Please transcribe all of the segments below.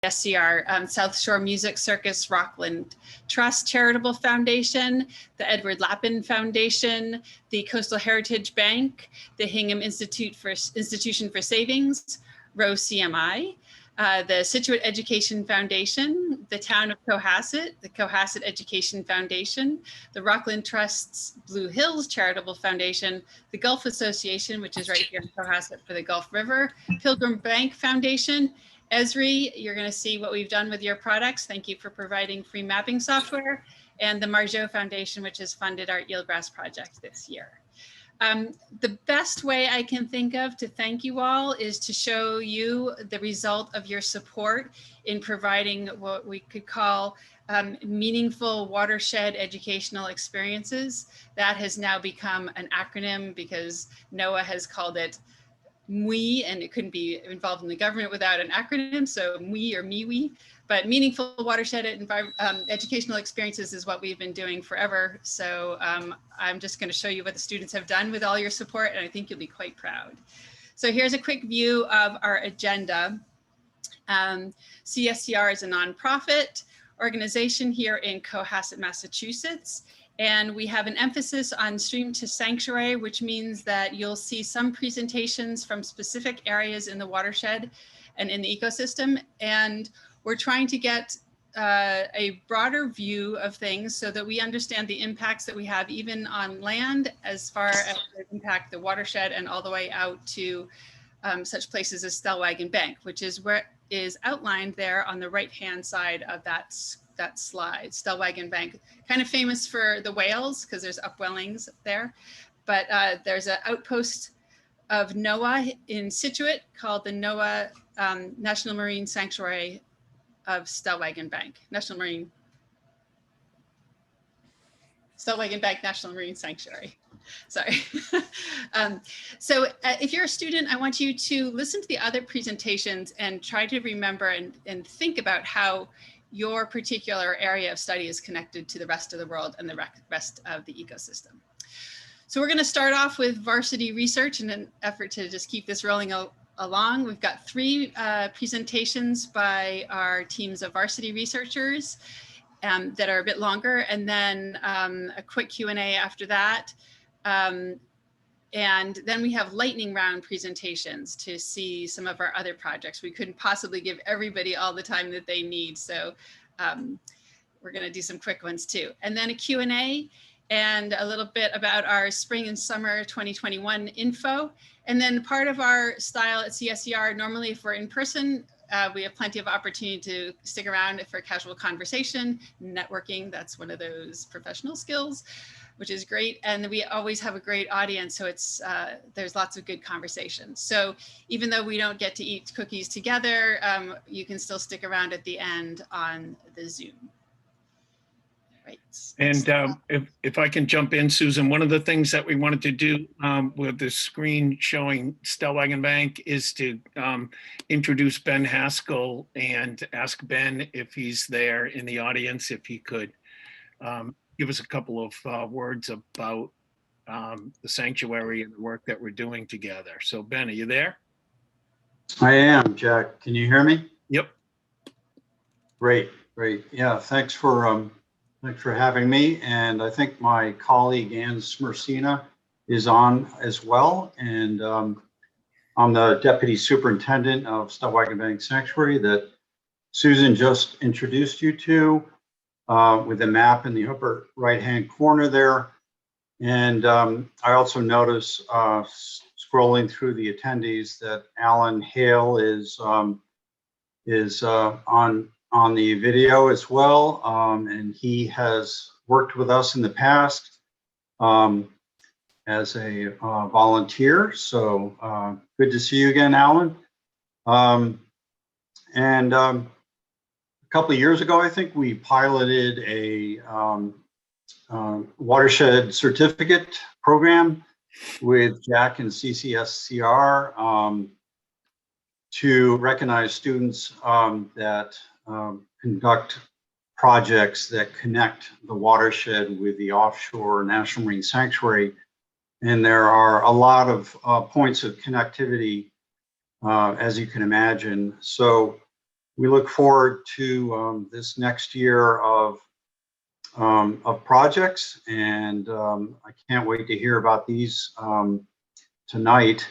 CSCR, South Shore Music Circus Rockland Trust Charitable Foundation, the Edward Lappin Foundation, the Coastal Heritage Bank, the Hingham Institution for Savings, Roe CMI, the Scituate Education Foundation, the Town of Cohasset, the Cohasset Education Foundation, the Rockland Trust's Blue Hills Charitable Foundation, the Gulf Association, which is right here in Cohasset for the Gulf River, Pilgrim Bank Foundation. Esri, you're going to see what we've done with your products. Thank you for providing free mapping software. And the Marjot Foundation, which has funded our Eelgrass project this year. The best way I can think of to thank you all is to show you the result of your support in providing what we could call meaningful watershed educational experiences. That has now become an acronym because NOAA has called it MWE, and it couldn't be involved in the government without an acronym, so MWE or MWE. But meaningful watershed educational experiences is what we've been doing forever. So I'm just going to show you what the students have done with all your support, and I think you'll be quite proud. So here's a quick view of our agenda. CSCR is a nonprofit organization here in Cohasset, Massachusetts. And we have an emphasis on stream to sanctuary, which means that you'll see some presentations from specific areas in the watershed and in the ecosystem. And we're trying to get a broader view of things so that we understand the impacts that we have even on land as far as they impact the watershed and all the way out to such places as Stellwagen Bank, which is where is outlined there on the right-hand side of that slide. Stellwagen Bank, kind of famous for the whales because there's upwellings there, but there's an outpost of NOAA in Scituate called the NOAA National Marine Sanctuary of Stellwagen Bank, Stellwagen Bank National Marine Sanctuary. Sorry. So if you're a student, I want you to listen to the other presentations and try to remember and think about how your particular area of study is connected to the rest of the world and the rest of the ecosystem. So we're going to start off with varsity research in an effort to just keep this rolling along. We've got 3 presentations by our teams of varsity researchers that are a bit longer, and then a quick Q&A after that. And then we have lightning round presentations to see some of our other projects. We couldn't possibly give everybody all the time that they need. So we're going to do some quick ones too. And then a Q&A and a little bit about our spring and summer 2021 info. And then part of our style at CSCR, normally if we're in person, we have plenty of opportunity to stick around for casual conversation, networking. That's one of those professional skills, which is great. And we always have a great audience. So it's there's lots of good conversations. So even though we don't get to eat cookies together, you can still stick around at the end on the Zoom. Right. And if I can jump in, Susan, one of the things that we wanted to do with the screen showing Stellwagen Bank is to introduce Ben Haskell and ask Ben if he's there in the audience, if he could give us a couple of words about the sanctuary and the work that we're doing together. So Ben, are you there? I am, Jack. Can you hear me? Yep. Great. Yeah, thanks for having me. And I think my colleague Ann Smersina is on as well. And I'm the Deputy Superintendent of Stellwagen Bank Sanctuary that Susan just introduced you to, with the map in the upper right-hand corner there. And I also notice scrolling through the attendees that Alan Hale is on the video as well, and he has worked with us in the past as a volunteer. So good to see you again, Alan. And a couple of years ago, I think we piloted a watershed certificate program with Jack and CCSCR to recognize students that conduct projects that connect the watershed with the offshore National Marine Sanctuary. And there are a lot of points of connectivity, as you can imagine. So we look forward to this next year of projects, and I can't wait to hear about these tonight.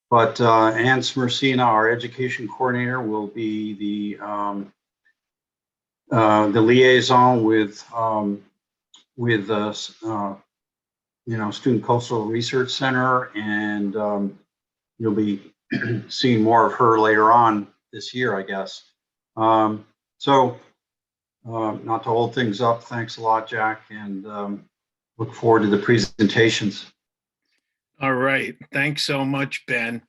But Ann Smersina, our education coordinator, will be the liaison with Student Coastal Research Center, and you'll be seeing more of her later on this year, I guess. Not to hold things up, thanks a lot, Jack, and look forward to the presentations. All right, thanks so much, Ben.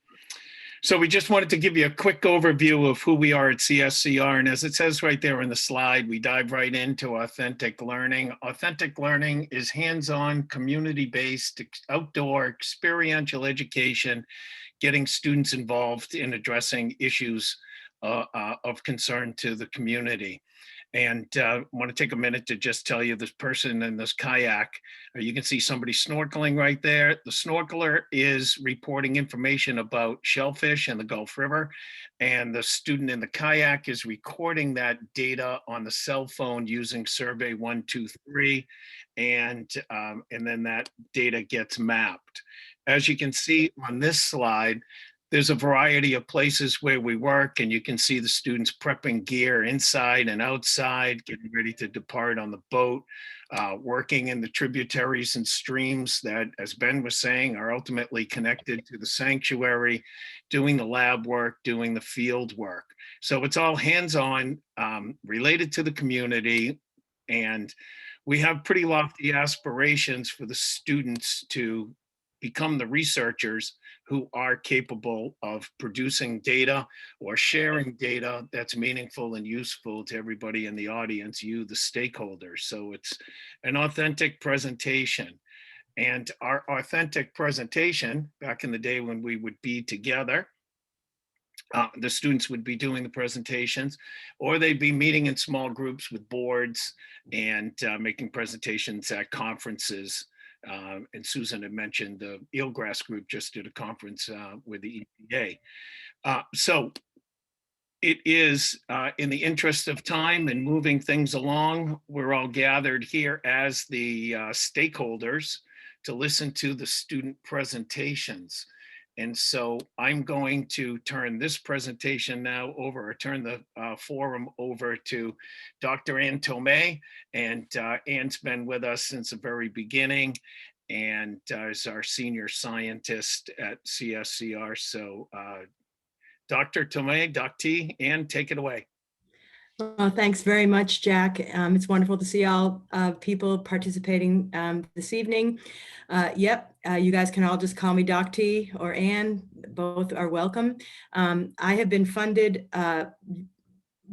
So we just wanted to give you a quick overview of who we are at CSCR. And as it says right there in the slide, we dive right into authentic learning. Authentic learning is hands-on, community-based, outdoor, experiential education, getting students involved in addressing issues of concern to the community. And I want to take a minute to just tell you this person in this kayak. You can see somebody snorkeling right there. The snorkeler is reporting information about shellfish in the Gulf River. And the student in the kayak is recording that data on the cell phone using survey 123. And then that data gets mapped. As you can see on this slide, there's a variety of places where we work, and you can see the students prepping gear inside and outside, getting ready to depart on the boat, working in the tributaries and streams that, as Ben was saying, are ultimately connected to the sanctuary, doing the lab work, doing the field work. So it's all hands-on, related to the community, and we have pretty lofty aspirations for the students to become the researchers who are capable of producing data or sharing data that's meaningful and useful to everybody in the audience, you, the stakeholders. So it's an authentic presentation. And our authentic presentation, back in the day when we would be together, the students would be doing the presentations, or they'd be meeting in small groups with boards and making presentations at conferences. And Susan had mentioned the Eelgrass group just did a conference with the EPA. So it is in the interest of time and moving things along, we're all gathered here as the stakeholders to listen to the student presentations. And so I'm going to turn this presentation now over, or turn the forum over to Dr. Ann Tomei. And Ann's been with us since the very beginning and is our senior scientist at CSCR. So Dr. Tomei, Doc T, Ann, take it away. Well, thanks very much, Jack. It's wonderful to see all people participating this evening. You guys can all just call me Doc T or Ann. Both are welcome. I have been funded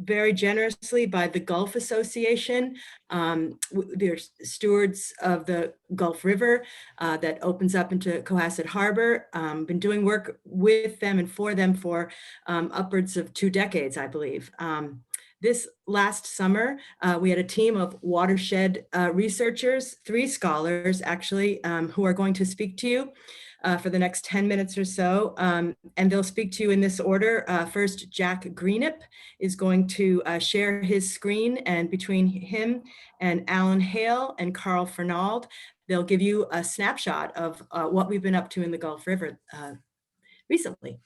very generously by the Gulf Association. They're stewards of the Gulf River that opens up into Cohasset Harbor. Been doing work with them and for them for upwards of 2 decades, I believe. This last summer, we had a team of Watershed researchers, 3 scholars actually, who are going to speak to you for the next 10 minutes or so. And they'll speak to you in this order. First, Jack Greenip is going to share his screen, and between him and Alan Hale and Carl Fernald, they'll give you a snapshot of what we've been up to in the Gulf River recently.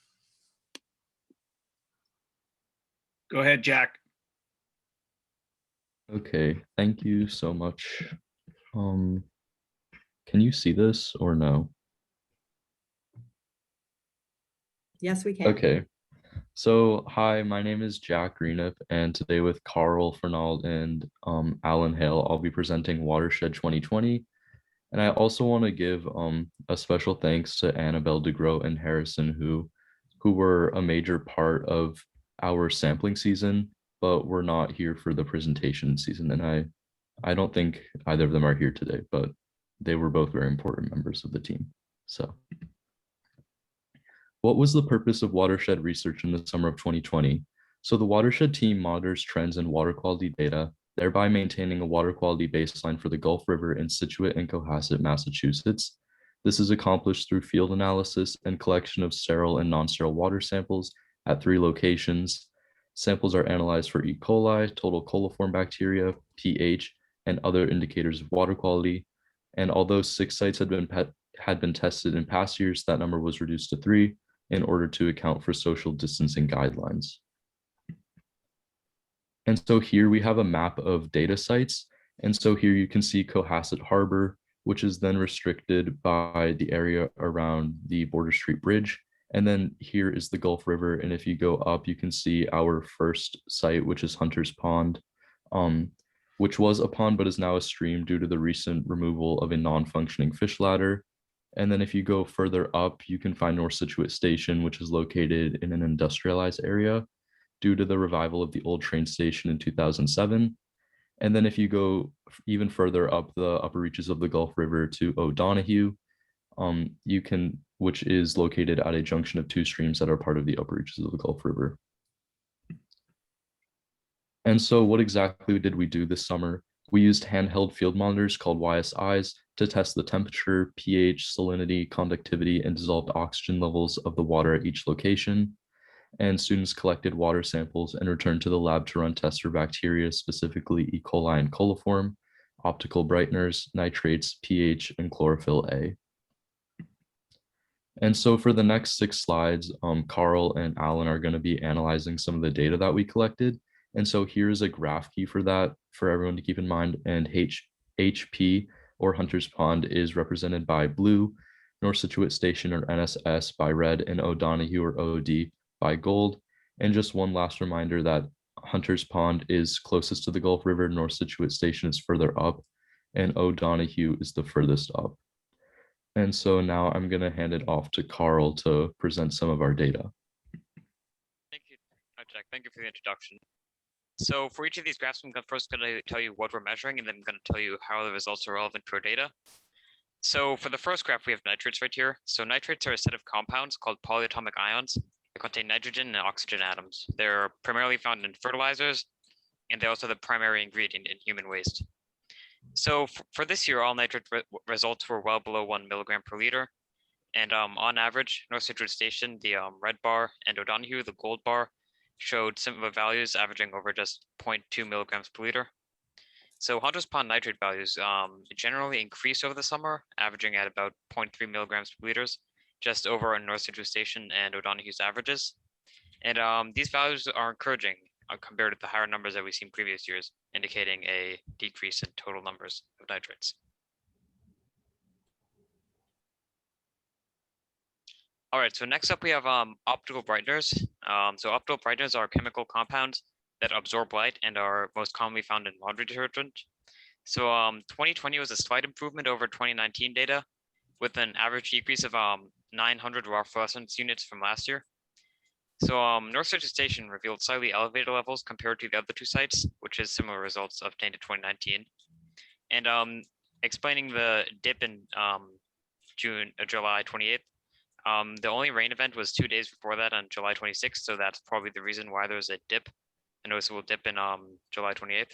Go ahead, Jack. Okay, thank you so much. Can you see this or no? Yes, we can. Okay, so hi, my name is Jack Greenip, and today with Carl Fernald and Alan Hale, I'll be presenting Watershed 2020. And I also want to give a special thanks to Bridget DeGroat and Harrison, who were a major part of our sampling season, but were not here for the presentation season. And I don't think either of them are here today, but they were both very important members of the team. So what was the purpose of watershed research in the summer of 2020? So the watershed team monitors trends in water quality data, thereby maintaining a water quality baseline for the Gulf River in Scituate and Cohasset, Massachusetts. This is accomplished through field analysis and collection of sterile and non-sterile water samples at 3 locations. Samples are analyzed for E. coli, total coliform bacteria, pH, and other indicators of water quality. And although 6 sites had been tested in past years, that number was reduced to 3 in order to account for social distancing guidelines. And so here we have a map of data sites. And so here you can see Cohasset Harbor, which is then restricted by the area around the Border Street Bridge. And then here is the Gulf River. And if you go up, you can see our first site, which is Hunter's Pond, which was a pond, but is now a stream due to the recent removal of a non-functioning fish ladder. And then if you go further up, you can find North Scituate Station, which is located in an industrialized area due to the revival of the old train station in 2007. And then if you go even further up the upper reaches of the Gulf River to O'Donoghue, which is located at a junction of 2 streams that are part of the upper reaches of the Gulf River. And so what exactly did we do this summer? We used handheld field monitors called YSIs to test the temperature, pH, salinity, conductivity, and dissolved oxygen levels of the water at each location. And students collected water samples and returned to the lab to run tests for bacteria, specifically E. coli and coliform, optical brighteners, nitrates, pH, and chlorophyll A. And so for the next 6 slides, Carl and Alan are going to be analyzing some of the data that we collected. And so here's a graph key for that for everyone to keep in mind. And HP, or Hunter's Pond, is represented by blue, North Scituate Station, or NSS, by red, and O'Donoghue, or OD, by gold. And just one last reminder that Hunter's Pond is closest to the Gulf River, North Scituate Station is further up, and O'Donoghue is the furthest up. And so now I'm going to hand it off to Carl to present some of our data. Thank you, Jack. Thank you for the introduction. So for each of these graphs, I'm first going to tell you what we're measuring, and then I'm going to tell you how the results are relevant to our data. So for the first graph, we have nitrates right here. So nitrates are a set of compounds called polyatomic ions that contain nitrogen and oxygen atoms. They're primarily found in fertilizers, and they're also the primary ingredient in human waste. So for this year, all nitrate results were well below 1 milligram per liter. And on average, North Scituate Station, the red bar, and O'Donoghue, the gold bar, showed similar values averaging over just 0.2 milligrams per liter. So Hunter's Pond nitrate values generally increase over the summer, averaging at about 0.3 milligrams per liters, just over on North Scituate Station and O'Donoghue's averages. And these values are encouraging compared to the higher numbers that we've seen previous years, indicating a decrease in total numbers of nitrates. All right, so next up we have optical brighteners. So optical brighteners are chemical compounds that absorb light and are most commonly found in laundry detergent. So 2020 was a slight improvement over 2019 data, with an average decrease of 900 raw fluorescence units from last year. So North Scituate Station revealed slightly elevated levels compared to the other 2 sites, which is similar results obtained in 2019. And explaining the dip in July 28th, the only rain event was 2 days before that on July 26th, so that's probably the reason why there was a dip, a noticeable dip in July 28th.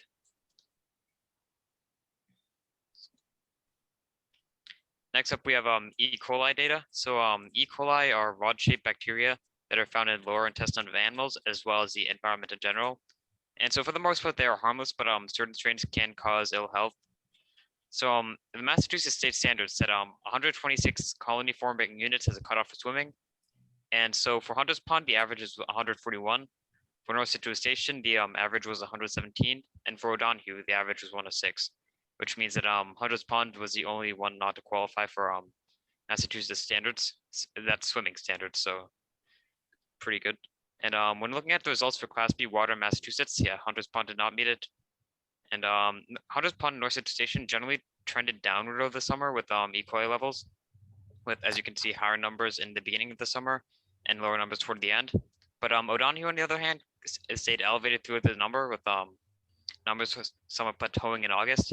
Next up, we have E. coli data. So E. coli are rod-shaped bacteria that are found in lower intestine of animals, as well as the environment in general. And so for the most part, they are harmless, but certain strains can cause ill health. So the Massachusetts state standards set 126 colony forming units as a cutoff for swimming. And so for Hunter's Pond, the average is 141. For North Scituate Station, the average was 117. And for O'Donoghue, the average was 106, which means that Hunter's Pond was the only one not to qualify for Massachusetts standards. That's swimming standards, so pretty good. And when looking at the results for Class B water in Massachusetts, yeah, Hunter's Pond did not meet it. And Hunter's Pond and North Scituate Station generally trended downward over the summer with E. coli levels, with, as you can see, higher numbers in the beginning of the summer and lower numbers toward the end. But O'Donoghue, on the other hand, stayed elevated through the number, with numbers somewhat plateauing in August.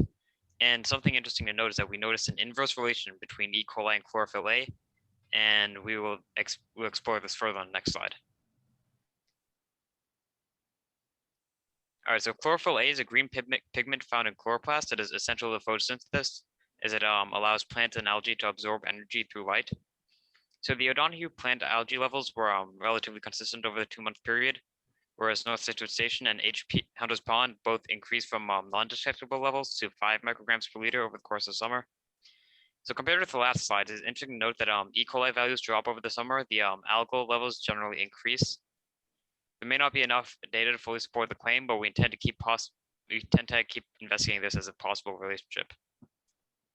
And something interesting to note is that we noticed an inverse relation between E. coli and chlorophyll A, and we'll explore this further on the next slide. All right, so chlorophyll A is a green pigment found in chloroplast that is essential to photosynthesis, as it allows plants and algae to absorb energy through light. So the O'Donoghue plant algae levels were relatively consistent over the 2-month period, whereas North Scituate Station and HP Hunters Pond both increased from non-detectable levels to 5 micrograms per liter over the course of summer. So compared with the last slide, it's interesting to note that E. coli values drop over the summer. The algal levels generally increase. There may not be enough data to fully support the claim, but we tend to keep investigating this as a possible relationship.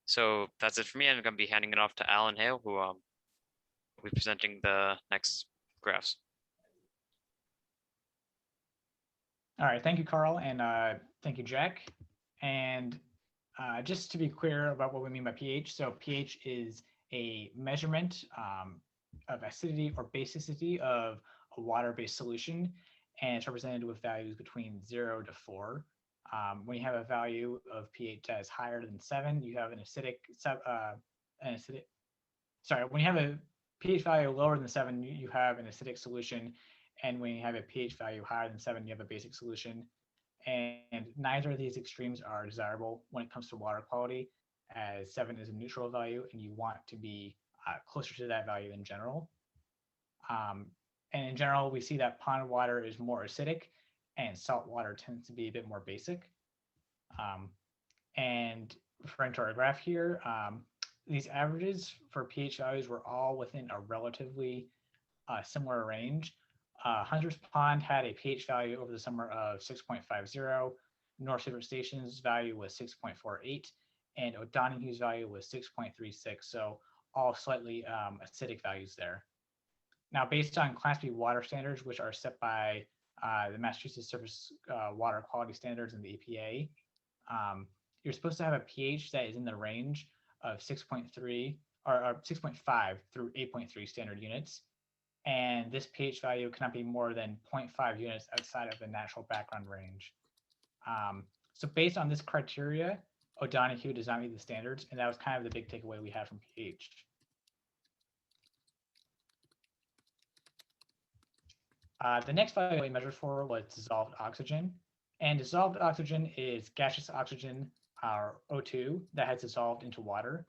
So that's it for me. I'm going to be handing it off to Alan Hale, who will be presenting the next graphs. All right, thank you, Carl, and thank you, Jack. And just to be clear about what we mean by pH, so pH is a measurement of acidity or basicity of a water-based solution, and it's represented with values between 0 to 4. When you have a value of pH that is higher than 7, you have an acidic. When you have a pH value lower than 7, you have an acidic solution, and when you have a pH value higher than 7, you have a basic solution. And neither of these extremes are desirable when it comes to water quality, as 7 is a neutral value, and you want to be closer to that value in general. And in general, we see that pond water is more acidic, and salt water tends to be a bit more basic. And referring to our graph here, these averages for pH values were all within a relatively similar range. Hunter's Pond had a pH value over the summer of 6.50. North Scituate Station's value was 6.48, and O'Donoghue's value was 6.36. So all slightly acidic values there. Now, based on Class B water standards, which are set by the Massachusetts Surface Water Quality Standards and the EPA, you're supposed to have a pH that is in the range of 6.3 or 6.5 through 8.3 standard units. And this pH value cannot be more than 0.5 units outside of the natural background range. So based on this criteria, O'Donoghue does not meet the standards, and that was kind of the big takeaway we had from pH. The next value we measured for was dissolved oxygen. And dissolved oxygen is gaseous oxygen, or O2, that has dissolved into water.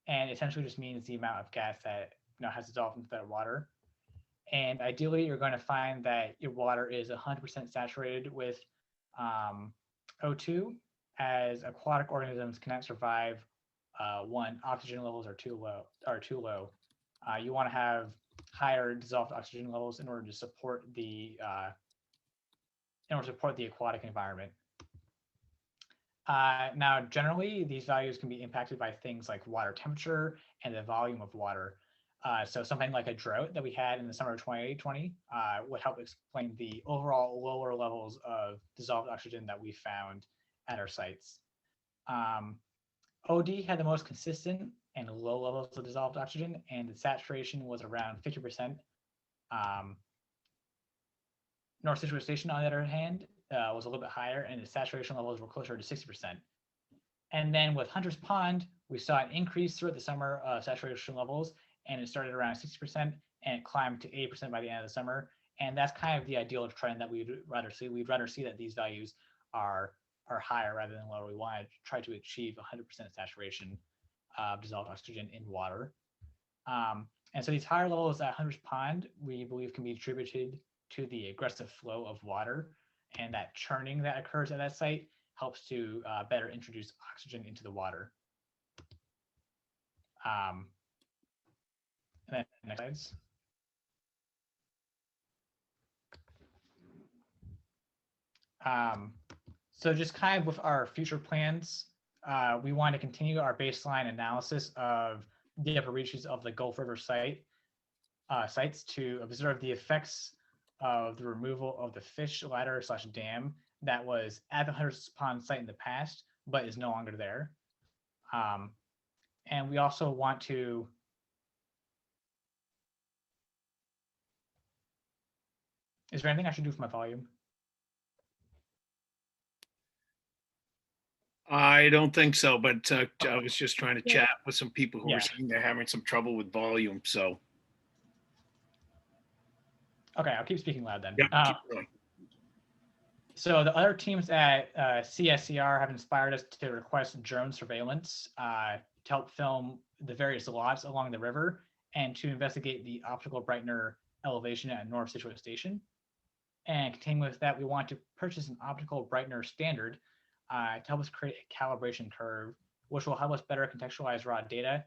And essentially just means the amount of gas that has dissolved into that water. And ideally, you're going to find that your water is 100% saturated with O2, as aquatic organisms cannot survive when oxygen levels are too low. You want to have higher dissolved oxygen levels in order to support the aquatic environment. Now, generally, these values can be impacted by things like water temperature and the volume of water. So something like a drought that we had in the summer of 2020 would help explain the overall lower levels of dissolved oxygen that we found at our sites. OD had the most consistent and low levels of dissolved oxygen, and the saturation was around 50%. North Scituate Station, on the other hand, was a little bit higher, and the saturation levels were closer to 60%. And then with Hunter's Pond, we saw an increase throughout the summer of saturation levels, and it started around 60%, and it climbed to 80% by the end of the summer. And that's kind of the ideal trend that we'd rather see. We'd rather see that these values are higher rather than lower. We want to try to achieve 100% saturation of dissolved oxygen in water. And so these higher levels at Hunter's Pond, we believe, can be attributed to the aggressive flow of water, and that churning that occurs at that site helps to better introduce oxygen into the water. And then next slides. So just kind of with our future plans, we want to continue our baseline analysis of the upper reaches of the Gulf River sites to observe the effects of the removal of the fish ladder / dam that was at the Hunter's Pond site in the past, but is no longer there. And we also want to Is there anything I should do for my volume? I don't think so, but I was just trying to chat with some people who Yeah. were saying they're having some trouble with volume, so. Okay, I'll keep speaking loud then. Yeah, keep going. So the other teams at CSCR have inspired us to request drone surveillance to help film the various lots along the river and to investigate the optical brightener elevation at North Scituate Station. And continuing with that, we want to purchase an optical brightener standard to help us create a calibration curve, which will help us better contextualize raw data.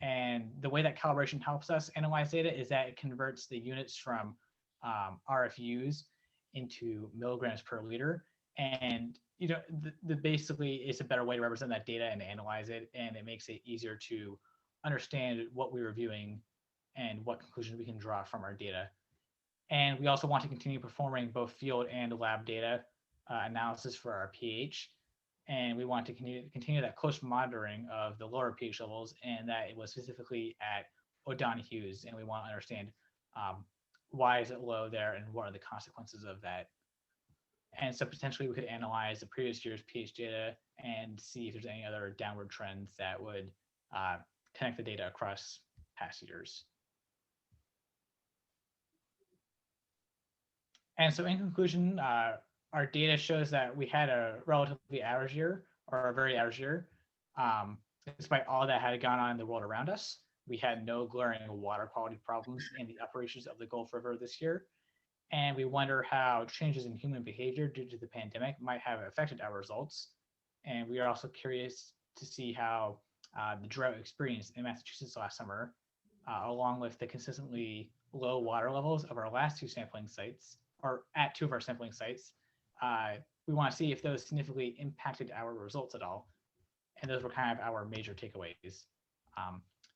And the way that calibration helps us analyze data is that it converts the units from RFUs into milligrams per liter. And basically it's a better way to represent that data and analyze it, and it makes it easier to understand what we're reviewing and what conclusions we can draw from our data. And we also want to continue performing both field and lab data analysis for our pH. And we want to continue that close monitoring of the lower pH levels, and that it was specifically at O'Donoghue's, and we want to understand why is it low there and what are the consequences of that. And so potentially we could analyze the previous year's pH data and see if there's any other downward trends that would connect the data across past years. And so in conclusion, our data shows that we had a relatively average year, or a very average year. Despite all that had gone on in the world around us, we had no glaring water quality problems in the upper reaches of the Gulf River this year. And we wonder how changes in human behavior due to the pandemic might have affected our results. And we are also curious to see how the drought experienced in Massachusetts last summer, along with the consistently low water levels of our last two sampling sites, or at two of our sampling sites, we want to see if those significantly impacted our results at all. And those were kind of our major takeaways.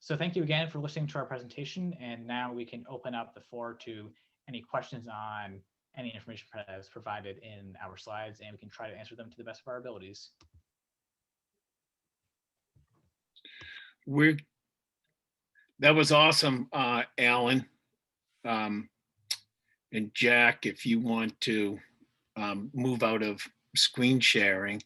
So thank you again for listening to our presentation. And now we can open up the floor to any questions on any information that is provided in our slides, and we can try to answer them to the best of our abilities. That was awesome, Alan. And Jack, if you want to move out of screen sharing,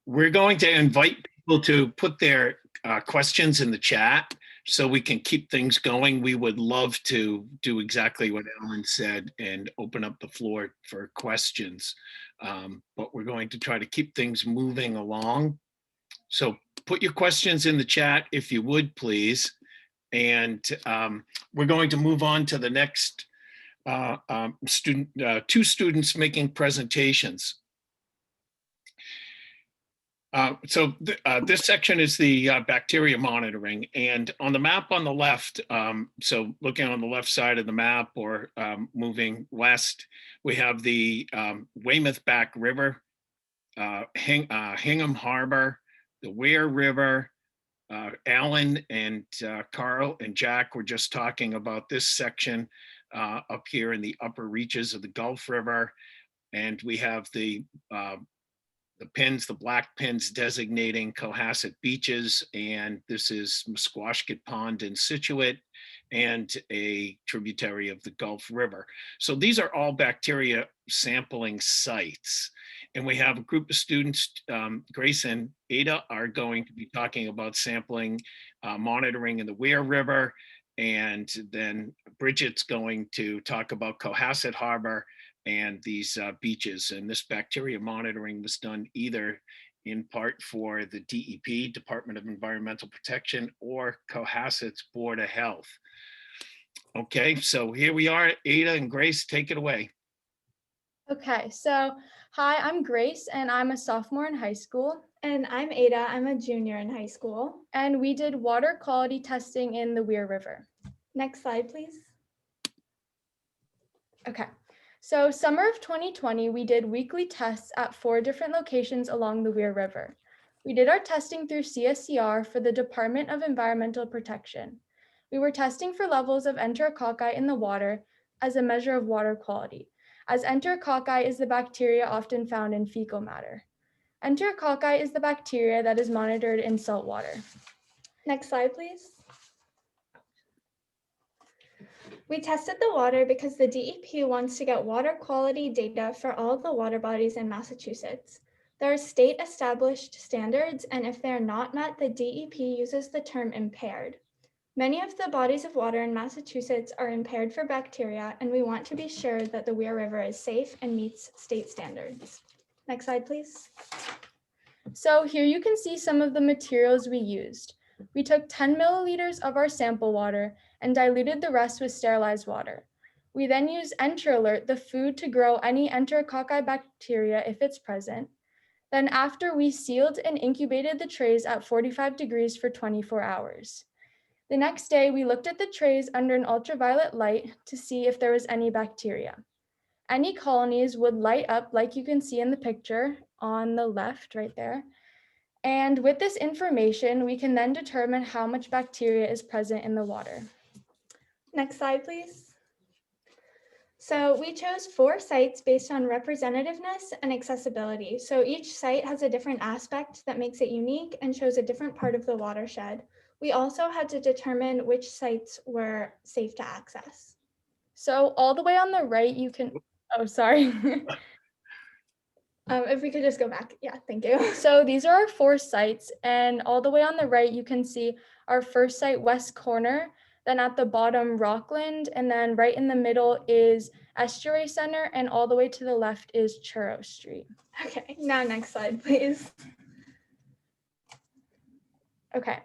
we're going to invite people to put their questions in the chat so we can keep things going. We would love to do exactly what Alan said and open up the floor for questions. But we're going to try to keep things moving along. So put your questions in the chat if you would, please. And we're going to move on to the next two students making presentations. This section is the bacteria monitoring, and on the map on the left, so looking on the left side of the map or moving west, we have the Weymouth Back River, Hingham Harbor, the Weir River. Alan and Carl and Jack were just talking about this section up here in the upper reaches of the Gulf River, and we have the pins, the black pins designating Cohasset beaches, and this is Musquashkett Pond in Scituate and a tributary of the Gulf River. So these are all bacteria sampling sites. And we have a group of students, Grace and Ada are going to be talking about sampling, monitoring in the Weir River. And then Bridget's going to talk about Cohasset Harbor and these beaches. And this bacteria monitoring was done either in part for the DEP, Department of Environmental Protection, or Cohasset's Board of Health. Okay, so here we are, Ada and Grace, take it away. Okay, so hi, I'm Grace and I'm a sophomore in high school. And I'm Ada, I'm a junior in high school. And we did water quality testing in the Weir River. Next slide, please. Okay, so summer of 2020, we did weekly tests at 4 different locations along the Weir River. We did our testing through CSCR for the Department of Environmental Protection. We were testing for levels of enterococci in the water as a measure of water quality, as enterococci is the bacteria often found in fecal matter. Enterococci is the bacteria that is monitored in salt water. Next slide, please. We tested the water because the DEP wants to get water quality data for all the water bodies in Massachusetts. There are state established standards, and if they're not met, the DEP uses the term impaired. Many of the bodies of water in Massachusetts are impaired for bacteria, and we want to be sure that the Weir River is safe and meets state standards. Next slide, please. So here you can see some of the materials we used. We took 10 milliliters of our sample water and diluted the rest with sterilized water. We then use EnterAlert, the food, to grow any enterococci bacteria if it's present. Then after, we sealed and incubated the trays at 45 degrees for 24 hours. The next day, we looked at the trays under an ultraviolet light to see if there was any bacteria. Any colonies would light up like you can see in the picture on the left right there. And with this information, we can then determine how much bacteria is present in the water. Next slide, please. So we chose 4 sites based on representativeness and accessibility. So each site has a different aspect that makes it unique and shows a different part of the watershed. We also had to determine which sites were safe to access. So all the way on the right, you can, oh, sorry. If we could just go back. Yeah, thank you. So these are our 4 sites, and all the way on the right, you can see our first site, West Corner, then at the bottom, Rockland, and then right in the middle is Estuary Center, and all the way to the left is Churro Street. Okay, now next slide, please. Okay.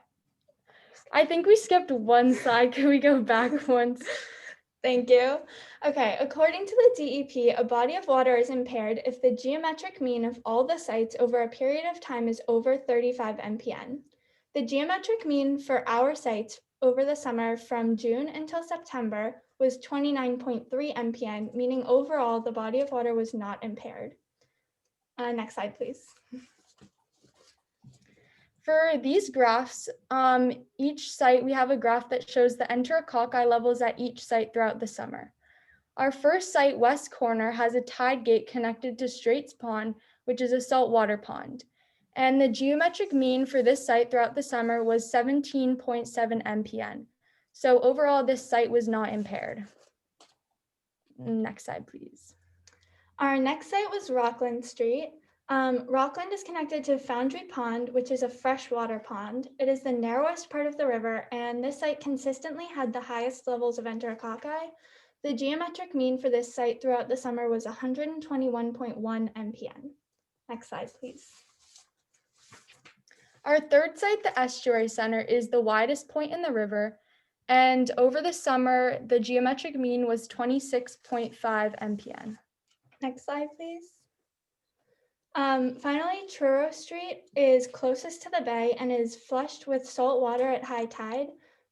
I think we skipped one slide. Can we go back once? Thank you. Okay, according to the DEP, a body of water is impaired if the geometric mean of all the sites over a period of time is over 35 MPN. The geometric mean for our sites over the summer from June until September was 29.3 MPN, meaning overall the body of water was not impaired. Next slide, please. For these graphs, each site, we have a graph that shows the enterococci levels at each site throughout the summer. Our first site, West Corner, has a tide gate connected to Straits Pond, which is a saltwater pond. And the geometric mean for this site throughout the summer was 17.7 MPN. So overall, this site was not impaired. Next slide, please. Our next site was Rockland Street. Rockland is connected to Foundry Pond, which is a freshwater pond. It is the narrowest part of the river, and this site consistently had the highest levels of enterococci. The geometric mean for this site throughout the summer was 121.1 MPN. Next slide, please. Our third site, the Estuary Center, is the widest point in the river, and over the summer, the geometric mean was 26.5 MPN. Next slide, please. Finally, Churro Street is closest to the bay and is flushed with salt water at high tide,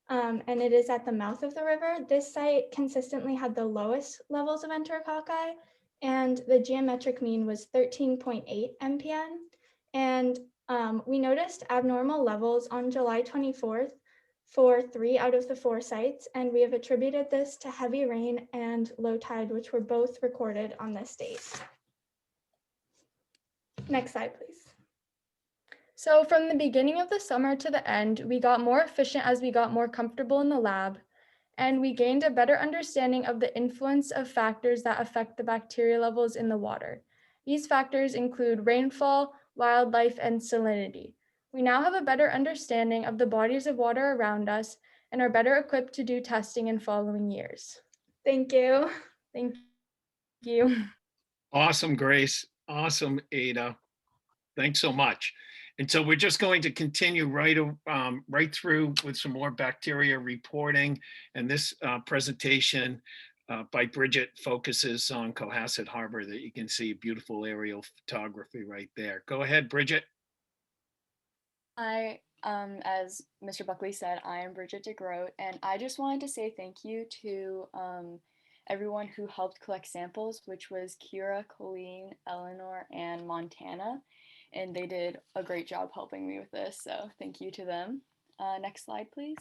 and it is at the mouth of the river. This site consistently had the lowest levels of enterococci, and the geometric mean was 13.8 MPN. And we noticed abnormal levels on July 24th for 3 out of the 4 sites, and we have attributed this to heavy rain and low tide, which were both recorded on this date. Next slide, please. So from the beginning of the summer to the end, we got more efficient as we got more comfortable in the lab, and we gained a better understanding of the influence of factors that affect the bacteria levels in the water. These factors include rainfall, wildlife, and salinity. We now have a better understanding of the bodies of water around us and are better equipped to do testing in following years. Thank you. Thank you. Awesome, Grace. Awesome, Ada. Thanks so much. And so we're just going to continue right through with some more bacteria reporting. And this presentation by Bridget focuses on Cohasset Harbor, that you can see beautiful aerial photography right there. Go ahead, Bridget. Hi, as Mr. Buckley said, I am Bridget DeGroat, and I just wanted to say thank you to everyone who helped collect samples, which was Kira, Colleen, Eleanor, and Montana, and they did a great job helping me with this, so thank you to them. Next slide, please.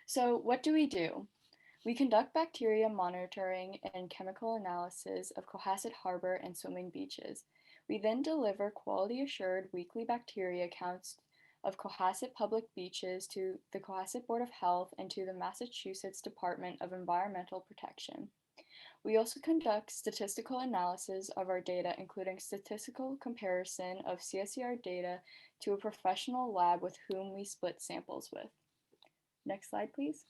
So what do? We conduct bacteria monitoring and chemical analysis of Cohasset Harbor and swimming beaches. We then deliver quality assured weekly bacteria counts of Cohasset public beaches to the Cohasset Board of Health and to the Massachusetts Department of Environmental Protection. We also conduct statistical analysis of our data, including statistical comparison of CSCR data to a professional lab with whom we split samples with. Next slide, please.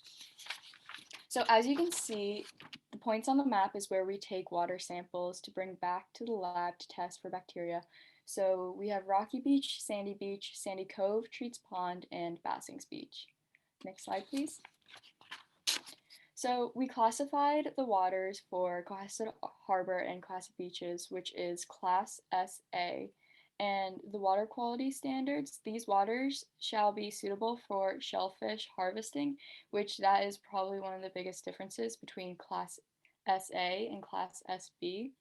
So as you can see, the points on the map is where we take water samples to bring back to the lab to test for bacteria. So we have Rocky Beach, Sandy Cove, Treats Pond, and Bassings Beach. Next slide, please. So we classified the waters for Cohasset Harbor and Cohasset Beaches, which is Class SA. And the water quality standards, these waters shall be suitable for shellfish harvesting, which that is probably one of the biggest differences between Class SA and Class SB.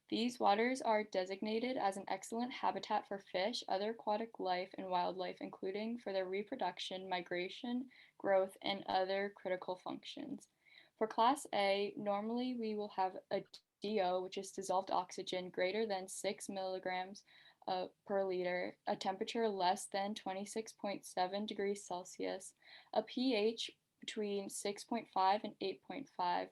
These waters are designated as an excellent habitat for fish, other aquatic life, and wildlife, including for their reproduction, migration, growth, and other critical functions. For Class A, normally we will have a DO, which is dissolved oxygen, greater than 6 milligrams per liter, a temperature less than 26.7 degrees Celsius, a pH between 6.5 and 8.5,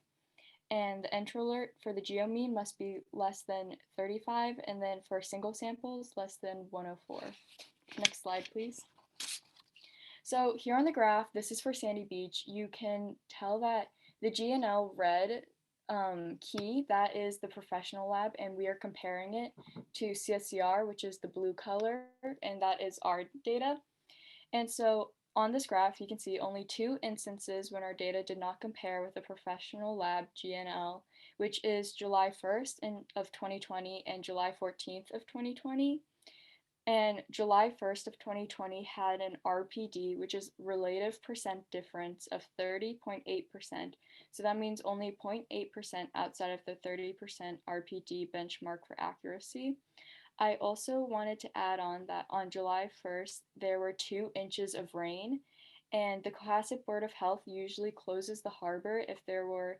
and the entry alert for the geomean must be less than 35, and then for single samples, less than 104. Next slide, please. So here on the graph, this is for Sandy Beach. You can tell that the GNL red key, that is the professional lab, and we are comparing it to CSCR, which is the blue color, and that is our data. And so on this graph, you can see only 2 instances when our data did not compare with the professional lab GNL, which is July 1st of 2020 and July 14th of 2020. And July 1st of 2020 had an RPD, which is relative percent difference of 30.8%. So that means only 0.8% outside of the 30% RPD benchmark for accuracy. I also wanted to add on that on July 1st, there were 2 inches of rain, and the Cohasset Board of Health usually closes the harbor if there were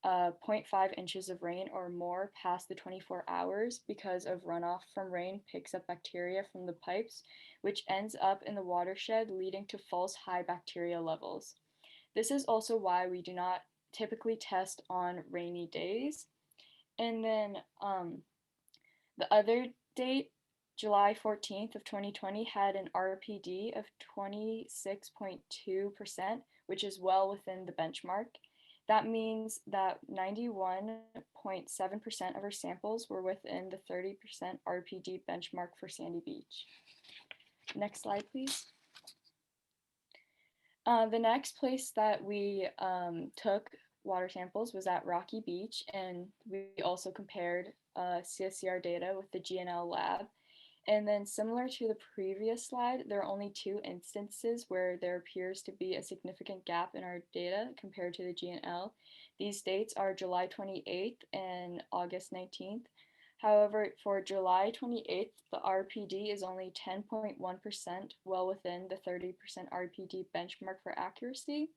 0.5 inches of rain or more past the 24 hours because of runoff from rain picks up bacteria from the pipes, which ends up in the watershed, leading to false high bacteria levels. This is also why we do not typically test on rainy days. And then the other date, July 14th of 2020, had an RPD of 26.2%, which is well within the benchmark. That means that 91.7% of our samples were within the 30% RPD benchmark for Sandy Beach. Next slide, please. The next place that we took water samples was at Rocky Beach, and we also compared CSCR data with the GNL lab. And then similar to the previous slide, there are only 2 instances where there appears to be a significant gap in our data compared to the GNL. These dates are July 28th and August 19th. However, for July 28th, the RPD is only 10.1%, well within the 30% RPD benchmark for accuracy.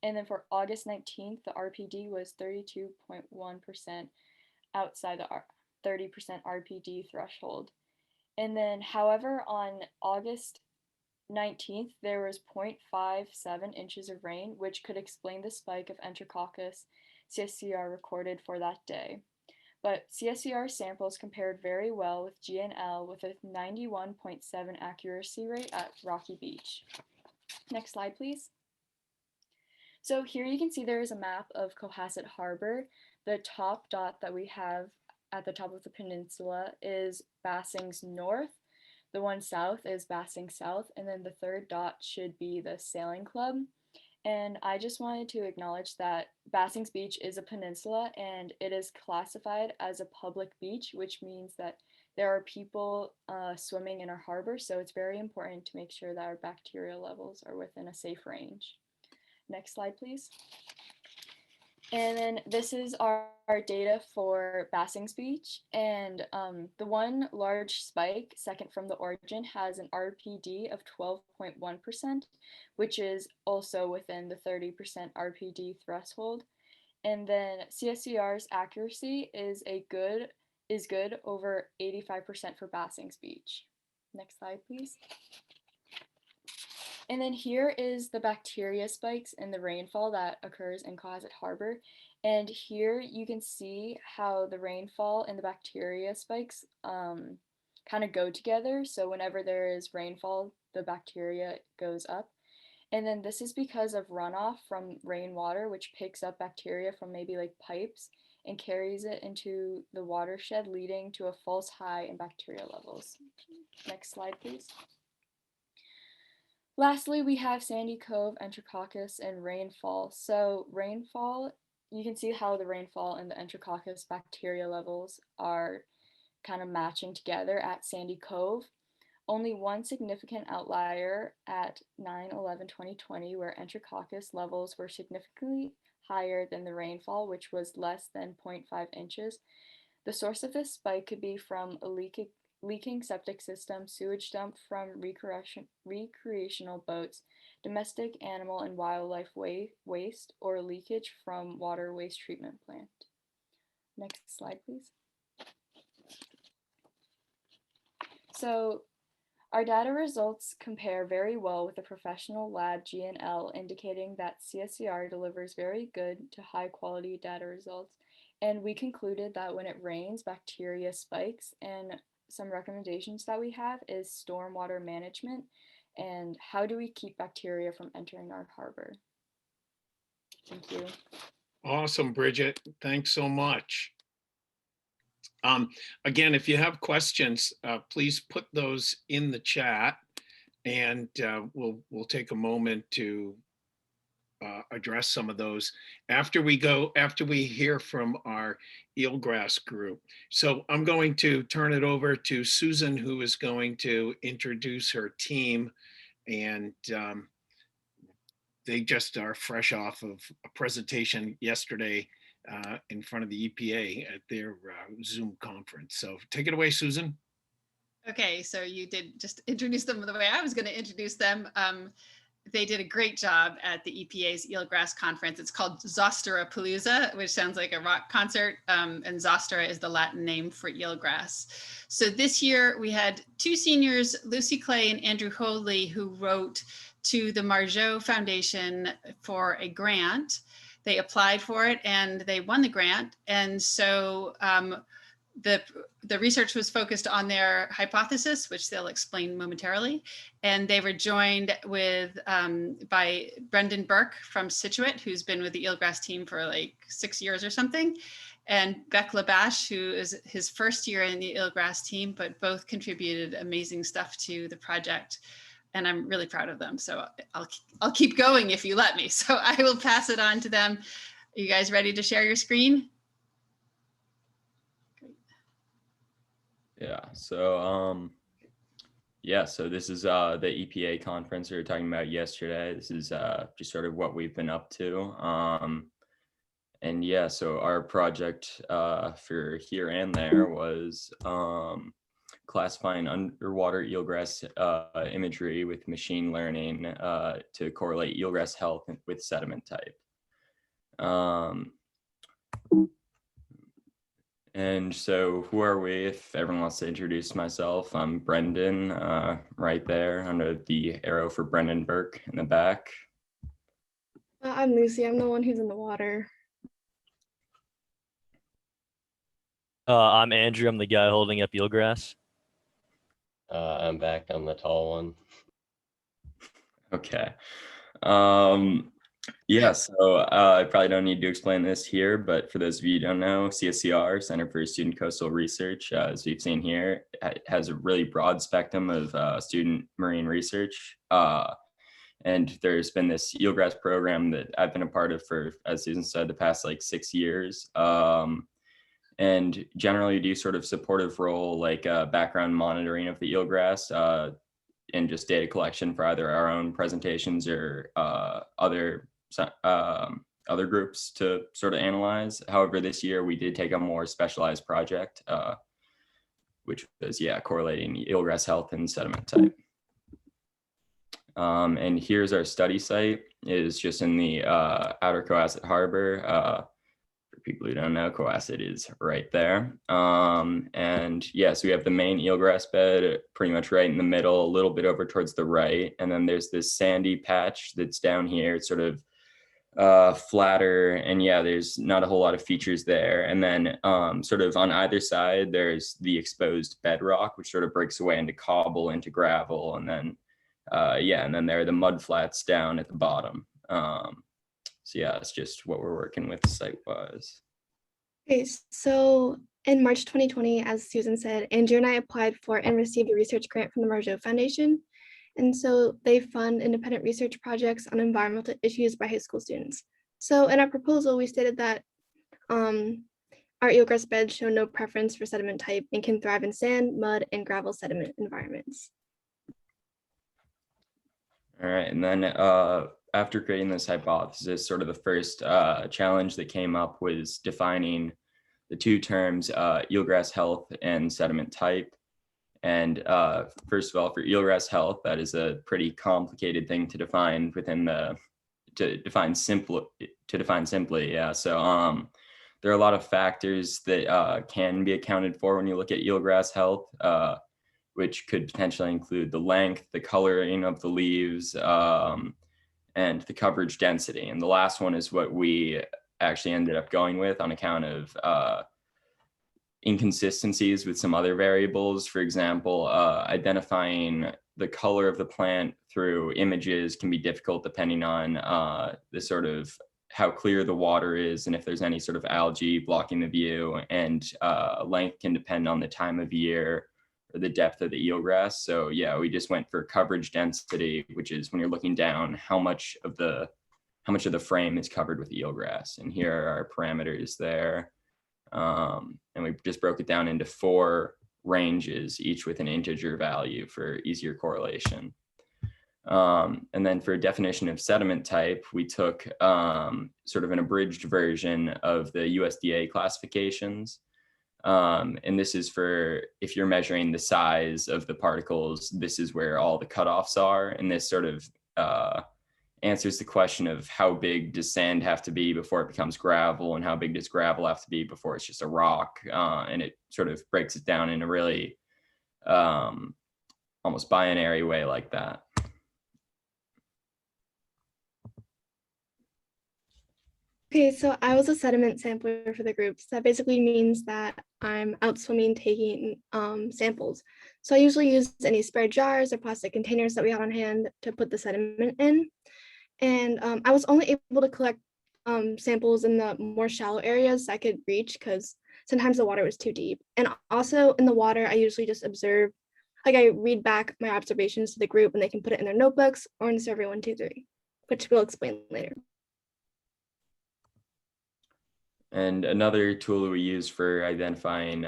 And then for August 19th, the RPD was 32.1% outside the 30% RPD threshold. And then, however, on August 19th, there was 0.57 inches of rain, which could explain the spike of Enterococcus CSCR recorded for that day. But CSCR samples compared very well with GNL with a 91.7 accuracy rate at Rocky Beach. Next slide, please. So here you can see there is a map of Cohasset Harbor. The top dot that we have at the top of the peninsula is Bassing's north. The one south is Bassing South, and then the third dot should be the Sailing Club. And I just wanted to acknowledge that Bassing's Beach is a peninsula and it is classified as a public beach, which means that there are people swimming in our harbor. So it's very important to make sure that our bacterial levels are within a safe range. Next slide, please. And then this is our data for Bassing's Beach. And the one large spike, second from the origin, has an RPD of 12.1%, which is also within the 30% RPD threshold. And then CSCR's accuracy is good over 85% for Bassing's Beach. Next slide, please. And then here is the bacteria spikes and the rainfall that occurs in Cohasset Harbor. And here you can see how the rainfall and the bacteria spikes kind of go together. So whenever there is rainfall, the bacteria goes up. And then this is because of runoff from rainwater, which picks up bacteria from maybe like pipes and carries it into the watershed, leading to a false high in bacteria levels. Next slide, please. Lastly, we have Sandy Cove, Enterococcus, and rainfall. So rainfall, you can see how the rainfall and the Enterococcus bacteria levels are kind of matching together at Sandy Cove. Only one significant outlier at 9/11/2020, where Enterococcus levels were significantly higher than the rainfall, which was less than 0.5 inches. The source of this spike could be from a leaking septic system, sewage dump from recreational boats, domestic animal and wildlife waste, or leakage from water waste treatment plant. Next slide, please. So our data results compare very well with the professional lab GNL, indicating that CSCR delivers very good to high quality data results. And we concluded that when it rains, bacteria spikes, and some recommendations that we have is stormwater management and how do we keep bacteria from entering our harbor. Thank you. Awesome, Bridget. Thanks so much. Again, if you have questions, please put those in the chat, and we'll take a moment to address some of those after we hear from our Eelgrass group. So I'm going to turn it over to Susan, who is going to introduce her team, and they just are fresh off of a presentation yesterday in front of the EPA at their Zoom conference. So take it away, Susan. Okay, so you did just introduce them the way I was going to introduce them. They did a great job at the EPA's Eelgrass conference. It's called Zosterapalooza, which sounds like a rock concert, and Zostera is the Latin name for eelgrass. So this year we had two seniors, Lucy Clay and Andrew Hoadley, who wrote to the Marjot Foundation for a grant. They applied for it and they won the grant. And so the research was focused on their hypothesis, which they'll explain momentarily. And they were joined with by Brendan Burke from Scituate, who's been with the Eelgrass team for like 6 years or something, and Beck Labash, who is his first year in the Eelgrass team, but both contributed amazing stuff to the project. And I'm really proud of them. So I'll keep going if you let me. So I will pass it on to them. Are you guys ready to share your screen? Yeah, so so this is the EPA conference we were talking about yesterday. This is just sort of what we've been up to. And yeah, so our project for here and there was classifying underwater eelgrass imagery with machine learning to correlate eelgrass health with sediment type. And so who are we? If everyone wants to introduce myself, I'm Brendan, right there under the arrow for Brendan Burke in the back. I'm Lucy. I'm the one who's in the water. I'm Andrew. I'm the guy holding up eelgrass. I'm Beck. I'm the tall one. Okay. Yeah, so I probably don't need to explain this here, but for those of you who don't know, CSCR, Center for Student Coastal Research, as we've seen here, has a really broad spectrum of student marine research. And there's been this eelgrass program that I've been a part of for, as Susan said, the past like 6 years. And generally do sort of supportive role, like background monitoring of the eelgrass and just data collection for either our own presentations or other groups to sort of analyze. However, this year we did take a more specialized project, which was, correlating eelgrass health and sediment type. And here's our study site. It is just in the outer Cohasset Harbor. For people who don't know, Cohasset is right there. And yeah, so we have the main eelgrass bed pretty much right in the middle, a little bit over towards the right. And then there's this sandy patch that's down here. It's sort of flatter, and there's not a whole lot of features there. And then sort of on either side, there's the exposed bedrock, which sort of breaks away into cobble, into gravel, and then and then there are the mud flats down at the bottom. So it's just what we're working with site-wise. Okay, so in March 2020, as Susan said, Andrew and I applied for and received a research grant from the Marjot Foundation. And so they fund independent research projects on environmental issues by high school students. So in our proposal, we stated that our eelgrass beds show no preference for sediment type and can thrive in sand, mud, and gravel sediment environments. All right, and then after creating this hypothesis, sort of the first challenge that came up was defining the two terms eelgrass health and sediment type. And first of all, for eelgrass health, that is a pretty complicated thing to define within the to define simply. Yeah, so there are a lot of factors that can be accounted for when you look at eelgrass health, which could potentially include the length, the coloring of the leaves, and the coverage density. And the last one is what we actually ended up going with on account of inconsistencies with some other variables. For example, identifying the color of the plant through images can be difficult depending on the sort of how clear the water is and if there's any sort of algae blocking the view, and length can depend on the time of year or the depth of the eelgrass. So yeah, we just went for coverage density, which is when you're looking down, how much of the frame is covered with eelgrass. And here are our parameters there. And we just broke it down into 4 ranges, each with an integer value for easier correlation. And then for definition of sediment type, we took sort of an abridged version of the USDA classifications. And this is for if you're measuring the size of the particles, this is where all the cutoffs are. And this sort of answers the question of how big does sand have to be before it becomes gravel, and how big does gravel have to be before it's just a rock. And it sort of breaks it down in a really almost binary way like that. Okay, so I was a sediment sampler for the group. So that basically means that I'm out swimming taking samples. So I usually use any spare jars or plastic containers that we have on hand to put the sediment in. And I was only able to collect samples in the more shallow areas I could reach because sometimes the water was too deep. And also in the water, I usually just observe, like I read back my observations to the group and they can put it in their notebooks or in survey 123, which we'll explain later. And another tool we use for identifying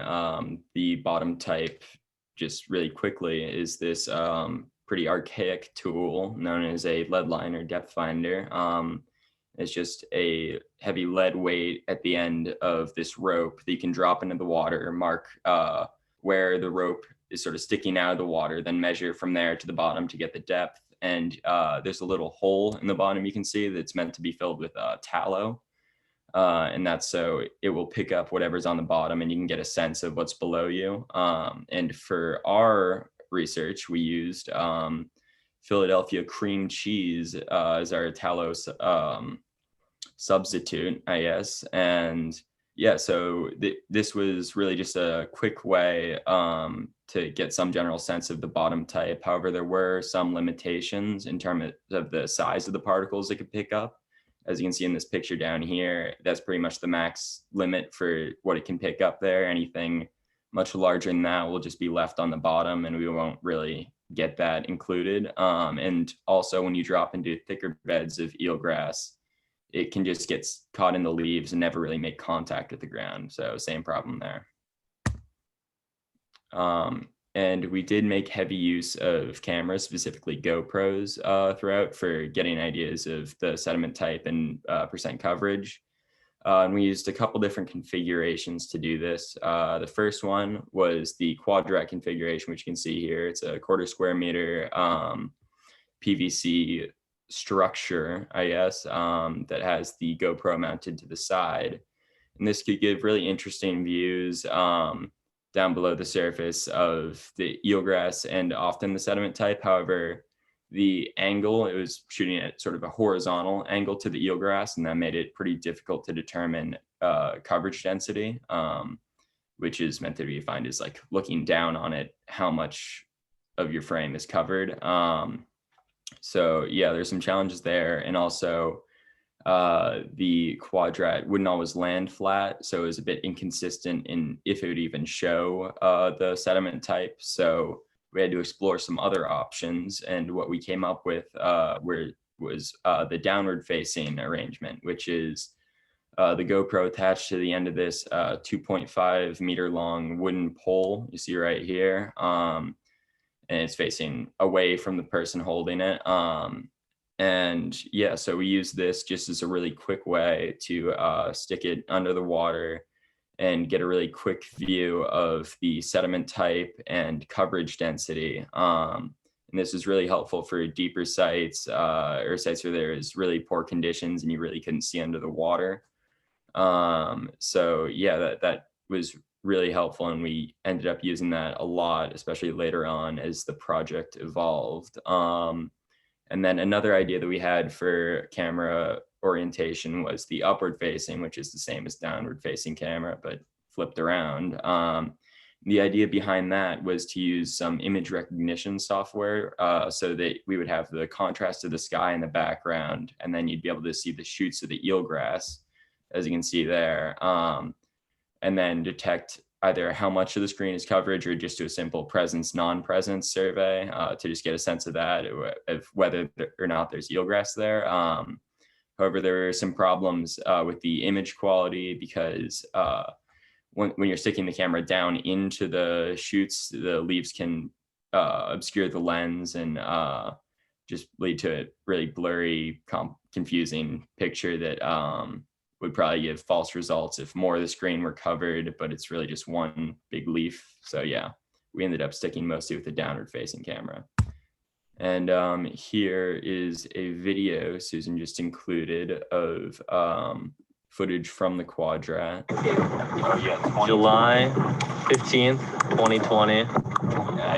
the bottom type, just really quickly, is this pretty archaic tool known as a lead line or depth finder. It's just a heavy lead weight at the end of this rope that you can drop into the water, mark where the rope is sort of sticking out of the water, then measure from there to the bottom to get the depth. And there's a little hole in the bottom you can see that's meant to be filled with tallow. And that's so it will pick up whatever's on the bottom and you can get a sense of what's below you. And for our research, we used Philadelphia cream cheese as our tallow substitute, I guess. And yeah, so this was really just a quick way to get some general sense of the bottom type. However, there were some limitations in terms of the size of the particles it could pick up. As you can see in this picture down here, that's pretty much the max limit for what it can pick up there. Anything much larger than that will just be left on the bottom and we won't really get that included. And also when you drop into thicker beds of eelgrass, it can just get caught in the leaves and never really make contact with the ground. So same problem there. And we did make heavy use of cameras, specifically GoPros, throughout for getting ideas of the sediment type and percent coverage. And we used a couple different configurations to do this. The first one was the quadrat configuration, which you can see here. It's a 1/4 square meter PVC structure, I guess, that has the GoPro mounted to the side. And this could give really interesting views down below the surface of the eelgrass and often the sediment type. However, the angle, it was shooting at sort of a horizontal angle to the eelgrass, and that made it pretty difficult to determine coverage density, which is meant to be defined as like looking down on it, how much of your frame is covered. So yeah, there's some challenges there. And also the quadrat wouldn't always land flat, so it was a bit inconsistent in if it would even show the sediment type. So we had to explore some other options. And what we came up with was the downward facing arrangement, which is the GoPro attached to the end of this 2.5 meter long wooden pole you see right here. And it's facing away from the person holding it. And yeah, so we use this just as a really quick way to stick it under the water and get a really quick view of the sediment type and coverage density. And this is really helpful for deeper sites or sites where there is really poor conditions and you really couldn't see under the water. So yeah, that was really helpful, and we ended up using that a lot, especially later on as the project evolved. And then another idea that we had for camera orientation was the upward facing, which is the same as downward facing camera, but flipped around. The idea behind that was to use some image recognition software so that we would have the contrast of the sky in the background, and then you'd be able to see the shoots of the eelgrass, as you can see there, and then detect either how much of the screen is coverage or just do a simple presence, non-presence survey to just get a sense of that, of whether or not there's eelgrass there. However, there are some problems with the image quality because when you're sticking the camera down into the shoots, the leaves can obscure the lens and just lead to a really blurry, confusing picture that would probably give false results if more of the screen were covered, but it's really just one big leaf. So yeah, we ended up sticking mostly with the downward facing camera. And here is a video Susan just included of footage from the quadrat. July 15th, 2020.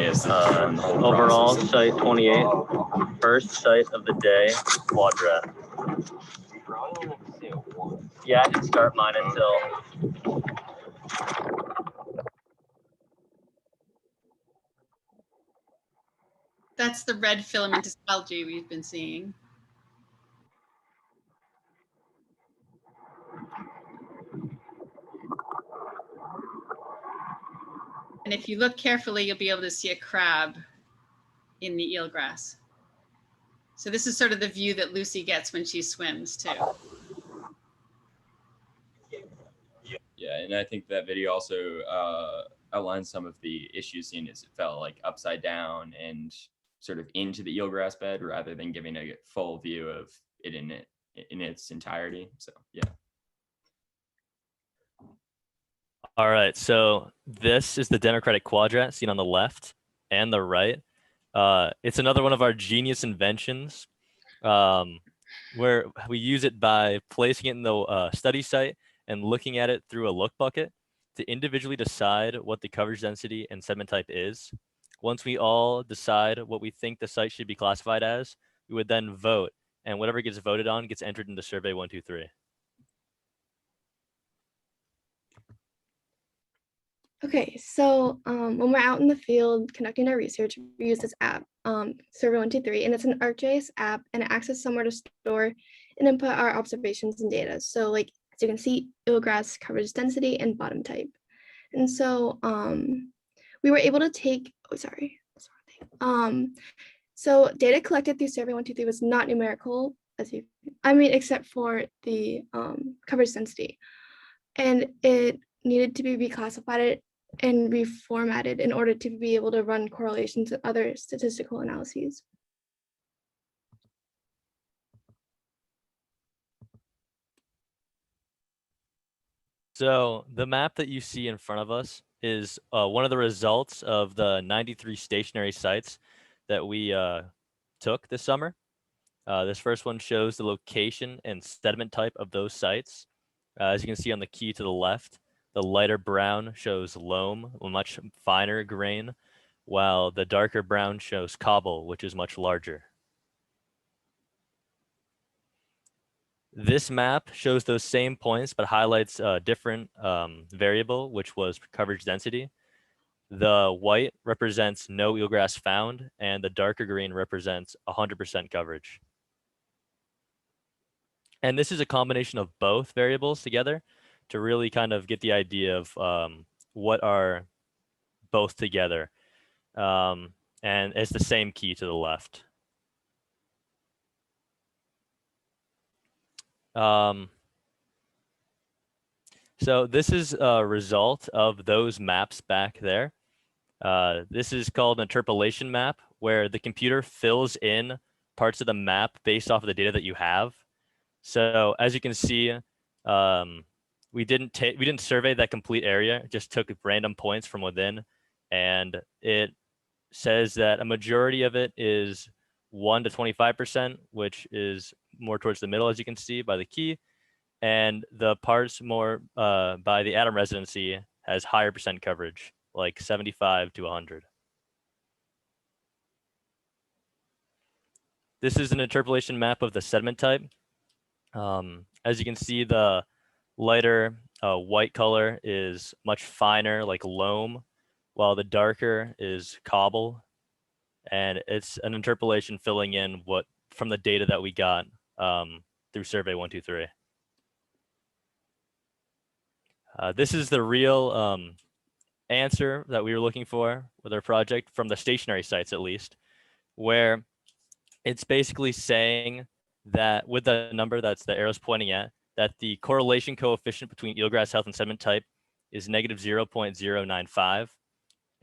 Yes, overall, site 28. First site of the day, quadrat. Yeah, I didn't start mine until. That's the red filamentous algae we've been seeing. And if you look carefully, you'll be able to see a crab in the eelgrass. So this is sort of the view that Lucy gets when she swims too. Yeah, and I think that video also outlines some of the issues seen as it fell like upside down and sort of into the eelgrass bed rather than giving a full view of it in its entirety. So yeah. All right, so this is the Democratic Quadrat seen on the left and the right. It's another one of our genius inventions where we use it by placing it in the study site and looking at it through a look bucket to individually decide what the coverage density and sediment type is. Once we all decide what we think the site should be classified as, we would then vote, and whatever gets voted on gets entered into survey 123. Okay, so when we're out in the field conducting our research, we use this app, Survey 123, and it's an ArcGIS app, and it acts as somewhere to store and input our observations and data. So like, as you can see, eelgrass coverage density and bottom type. And so we were able to take, so data collected through Survey 123 was not numerical, except for the coverage density. And it needed to be reclassified and reformatted in order to be able to run correlations with other statistical analyses. So the map that you see in front of us is one of the results of the 93 stationary sites that we took this summer. This first one shows the location and sediment type of those sites. As you can see on the key to the left, the lighter brown shows loam, a much finer grain, while the darker brown shows cobble, which is much larger. This map shows those same points, but highlights a different variable, which was coverage density. The white represents no eelgrass found, and the darker green represents 100% coverage. And this is a combination of both variables together to really kind of get the idea of what are both together. and it's the same key to the left. So this is a result of those maps back there. This is called an interpolation map, where the computer fills in parts of the map based off of the data that you have. So as you can see, we didn't survey that complete area, it just took random points from within, and it says that a majority of it is 1 to 25%, which is more towards the middle, as you can see by the key. And the parts more by the atom residency has higher percent coverage, like 75 to 100. This is an interpolation map of the sediment type. As you can see, the lighter white color is much finer, like loam, while the darker is cobble. And it's an interpolation filling in what from the data that we got through Survey 123. This is the real answer that we were looking for with our project from the stationary sites, at least, where it's basically saying that with the number that's the arrow's pointing at, that the correlation coefficient between eelgrass health and sediment type is negative 0.095.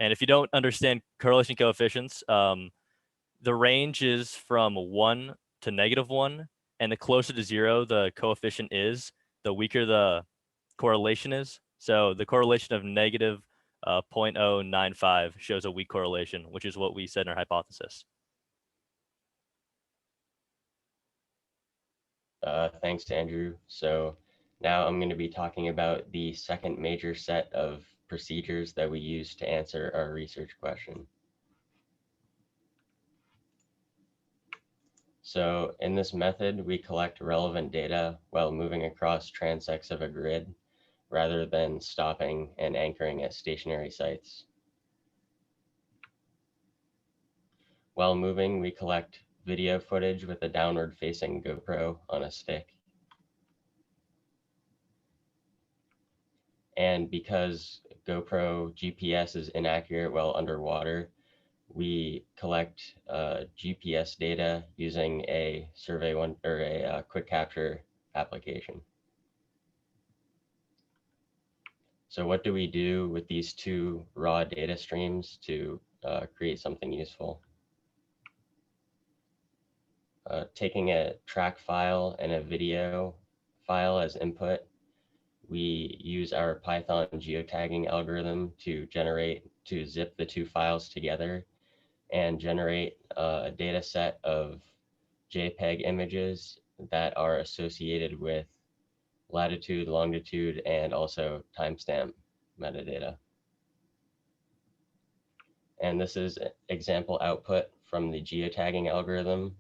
And if you don't understand correlation coefficients, the range is from 1 to -1, and the closer to 0 the coefficient is, the weaker the correlation is. So the correlation of negative 0.095 shows a weak correlation, which is what we said in our hypothesis. Thanks, Andrew. So now I'm going to be talking about the second major set of procedures that we use to answer our research question. So in this method, we collect relevant data while moving across transects of a grid, rather than stopping and anchoring at stationary sites. While moving, we collect video footage with a downward-facing GoPro on a stick. And because GoPro GPS is inaccurate while underwater, we collect GPS data using a quick capture application. So what do we do with these two raw data streams to create something useful? Taking a track file and a video file as input, we use our Python geotagging algorithm to zip the two files together and generate a data set of JPEG images that are associated with latitude, longitude, and also timestamp metadata. And this is example output from the geotagging algorithm.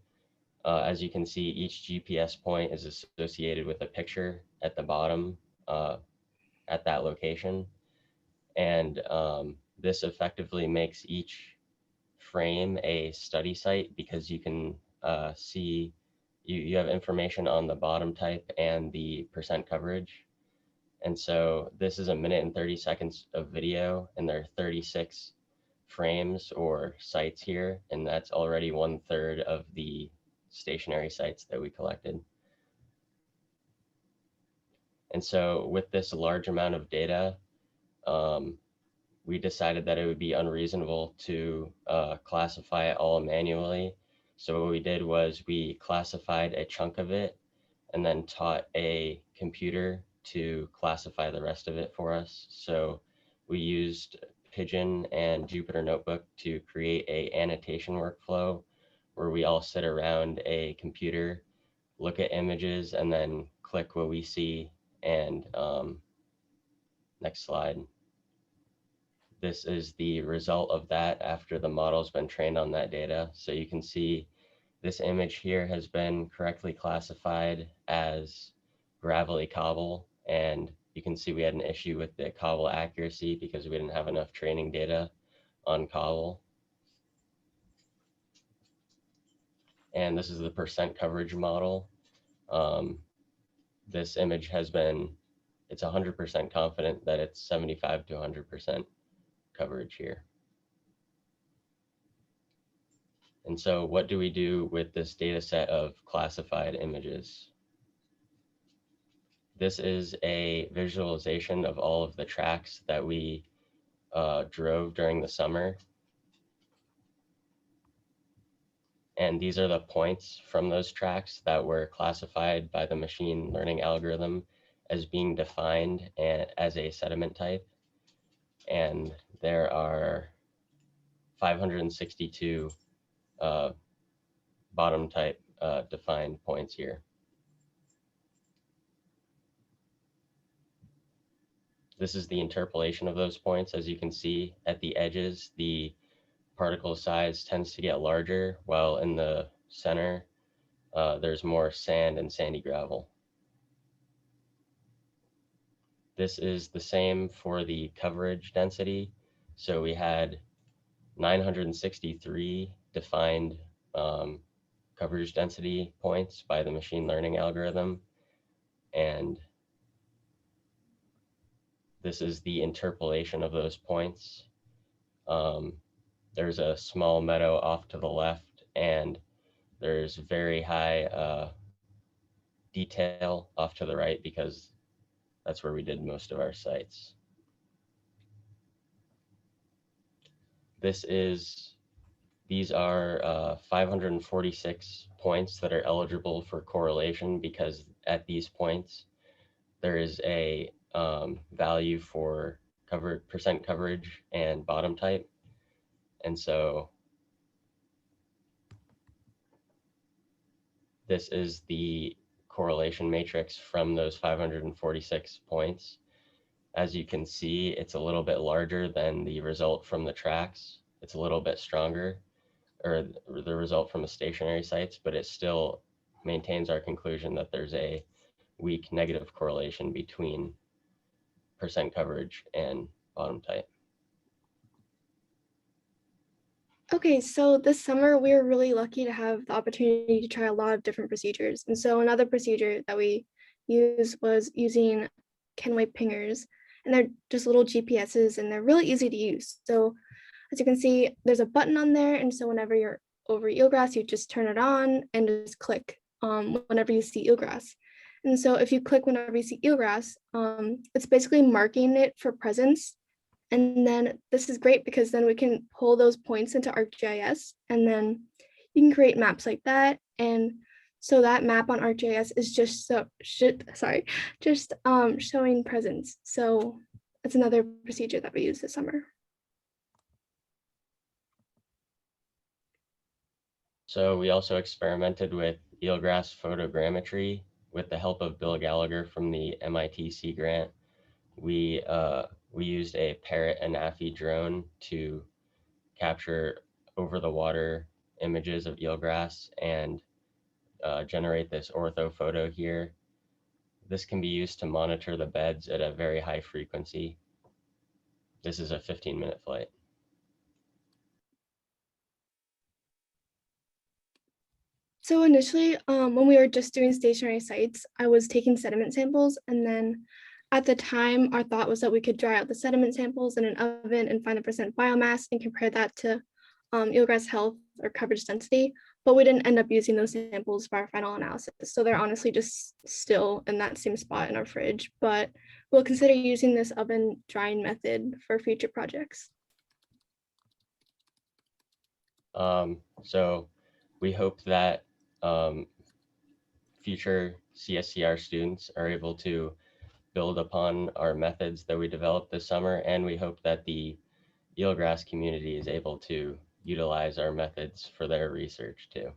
As you can see, each GPS point is associated with a picture at the bottom at that location. And this effectively makes each frame a study site, because you can see you have information on the bottom type and the percent coverage. And so this is 1 minute and 30 seconds of video, and there are 36 frames or sites here, and that's already 1/3 of the stationary sites that we collected. And so with this large amount of data, we decided that it would be unreasonable to classify it all manually. So what we did was we classified a chunk of it and then taught a computer to classify the rest of it for us. So we used Pigeon and Jupyter Notebook to create a annotation workflow where we all sit around a computer, look at images, and then click what we see. And next slide. This is the result of that after the model's been trained on that data. So you can see this image here has been correctly classified as gravelly cobble, and you can see we had an issue with the cobble accuracy because we didn't have enough training data on cobble. And this is the percent coverage model. This image has been, it's 100% confident that it's 75 to 100% coverage here. And so what do we do with this data set of classified images? This is a visualization of all of the tracks that we drove during the summer. And these are the points from those tracks that were classified by the machine learning algorithm as being defined as a sediment type. And there are 562 bottom type defined points here. This is the interpolation of those points. As you can see at the edges, the particle size tends to get larger, while in the center, there's more sand and sandy gravel. This is the same for the coverage density. So we had 963 defined coverage density points by the machine learning algorithm. And this is the interpolation of those points. There's a small meadow off to the left, and there's very high detail off to the right because that's where we did most of our sites. These are 546 points that are eligible for correlation, because at these points, there is a value for percent coverage and bottom type. And so this is the correlation matrix from those 546 points. As you can see, it's a little bit larger than the result from the tracks. It's a little bit stronger, or the result from the stationary sites, but it still maintains our conclusion that there's a weak negative correlation between percent coverage and bottom type. Okay, so this summer we were really lucky to have the opportunity to try a lot of different procedures. And so another procedure that we used was using Kenway pingers, and they're just little GPSs and they're really easy to use. So as you can see, there's a button on there. And so whenever you're over eelgrass, you just turn it on and just click whenever you see eelgrass. And so if you click whenever you see eelgrass, it's basically marking it for presence. And then this is great because then we can pull those points into ArcGIS, and then you can create maps like that. And so that map on ArcGIS is just showing presence. So that's another procedure that we use this summer. So we also experimented with eelgrass photogrammetry with the help of Bill Gallagher from the MIT Sea Grant. We used a Parrot Anafi drone to capture over the water images of eelgrass and generate this ortho photo here. This can be used to monitor the beds at a very high frequency. This is a 15-minute flight. So initially, when we were just doing stationary sites, I was taking sediment samples, and then at the time, our thought was that we could dry out the sediment samples in an oven and find the percent biomass and compare that to eelgrass health or coverage density, but we didn't end up using those samples for our final analysis. So they're honestly just still in that same spot in our fridge, but we'll consider using this oven drying method for future projects. So we hope that future CSCR students are able to build upon our methods that we developed this summer, and we hope that the eelgrass community is able to utilize our methods for their research too.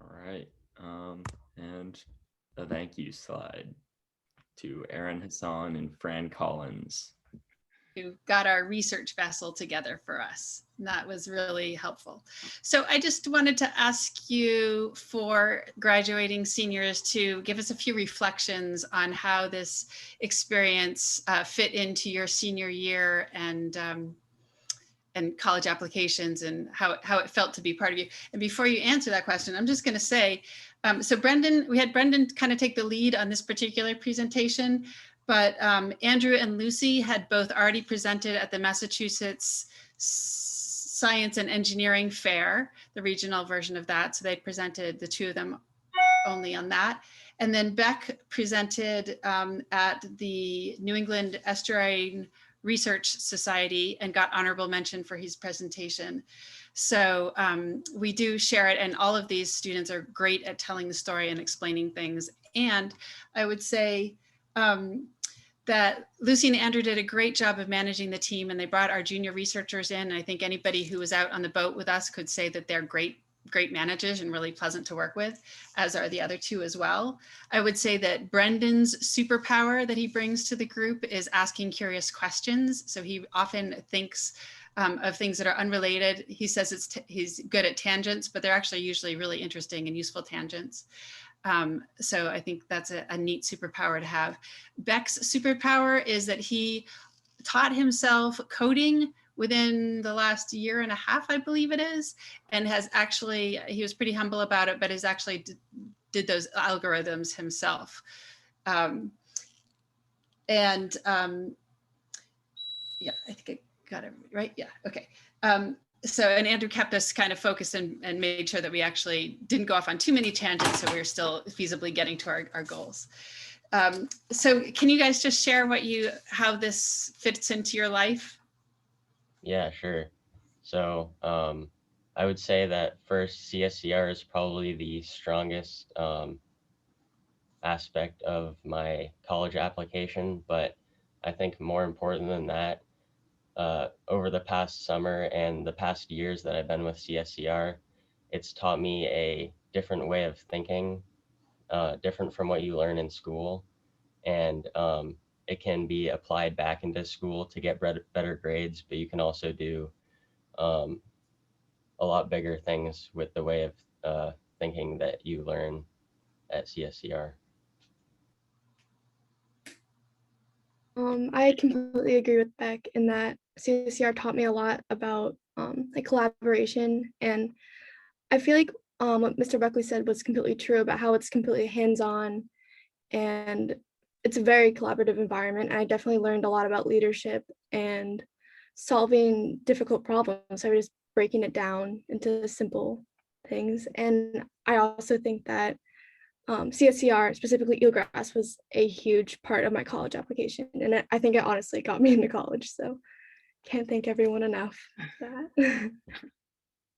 All right, and a thank you slide to Erin Hassan and Fran Collins, who got our research vessel together for us. That was really helpful. So I just wanted to ask you, for graduating seniors, to give us a few reflections on how this experience fit into your senior year and college applications, and how it felt to be part of you. And before you answer that question, I'm just gonna say, so Brendan, we had Brendan kind of take the lead on this particular presentation. but Andrew and Lucy had both already presented at the Massachusetts Science and Engineering Fair, the regional version of that. So they presented, the two of them, only on that. And then Beck presented at the New England Estuarine Research Society and got honorable mention for his presentation. So we do share it, and all of these students are great at telling the story and explaining things. And I would say that Lucy and Andrew did a great job of managing the team, and they brought our junior researchers in. I think anybody who was out on the boat with us could say that they're great managers and really pleasant to work with, as are the other two as well. I would say that Brendan's superpower that he brings to the group is asking curious questions. So he often thinks of things that are unrelated. He says he's good at tangents, but they're actually usually really interesting and useful tangents. So I think that's a neat superpower to have. Beck's superpower is that he taught himself coding within the last year and a half, I believe it is, and has actually, he was pretty humble about it, but has actually did those algorithms himself. Yeah, I think I got it right. Yeah, okay. So, and Andrew kept us kind of focused and made sure that we actually didn't go off on too many tangents, so we were still feasibly getting to our goals. So can you guys just share how this fits into your life? Yeah, sure. So I would say that first, CSCR is probably the strongest aspect of my college application, but I think more important than that, over the past summer and the past years that I've been with CSCR, it's taught me a different way of thinking, different from what you learn in school. And it can be applied back into school to get better grades, but you can also do a lot bigger things with the way of thinking that you learn at CSCR. I completely agree with Beck in that CSCR taught me a lot about like collaboration, and I feel like what Mr. Buckley said was completely true about how it's completely hands-on and it's a very collaborative environment. And I definitely learned a lot about leadership and solving difficult problems. So just breaking it down into simple things. And I also think that CSCR, specifically Eelgrass, was a huge part of my college application. And I think it honestly got me into college. So can't thank everyone enough for that.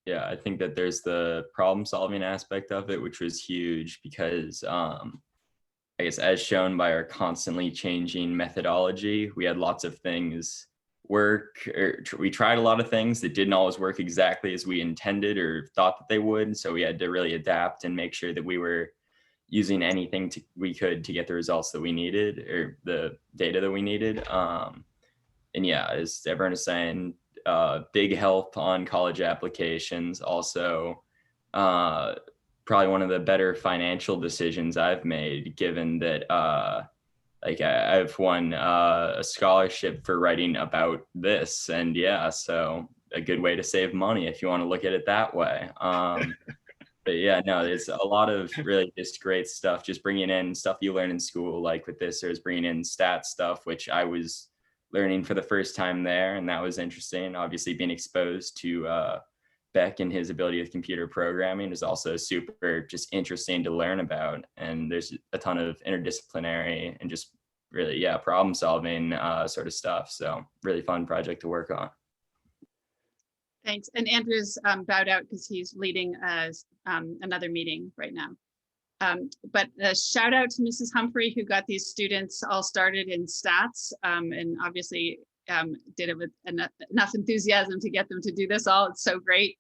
Yeah, I think that there's the problem solving aspect of it, which was huge because I guess as shown by our constantly changing methodology, we had lots of things work, or we tried a lot of things that didn't always work exactly as we intended or thought that they would. So we had to really adapt and make sure that we were using anything we could to get the results that we needed or the data that we needed. And yeah, as everyone is saying, big help on college applications. Also, probably one of the better financial decisions I've made, given that like I've won a scholarship for writing about this. And yeah, so a good way to save money if you want to look at it that way. But yeah, no, there's a lot of really just great stuff, just bringing in stuff you learn in school. Like with this, there's bringing in stat stuff, which I was learning for the first time there. And that was interesting. Obviously being exposed to Beck and his ability with computer programming is also super just interesting to learn about. And there's a ton of interdisciplinary and just really, yeah, problem solving sort of stuff. So really fun project to work on. Thanks. And Andrew's bowed out because he's leading another meeting right now. But a shout out to Mrs. Humphrey, who got these students all started in stats and obviously did it with enough enthusiasm to get them to do this all. It's so great.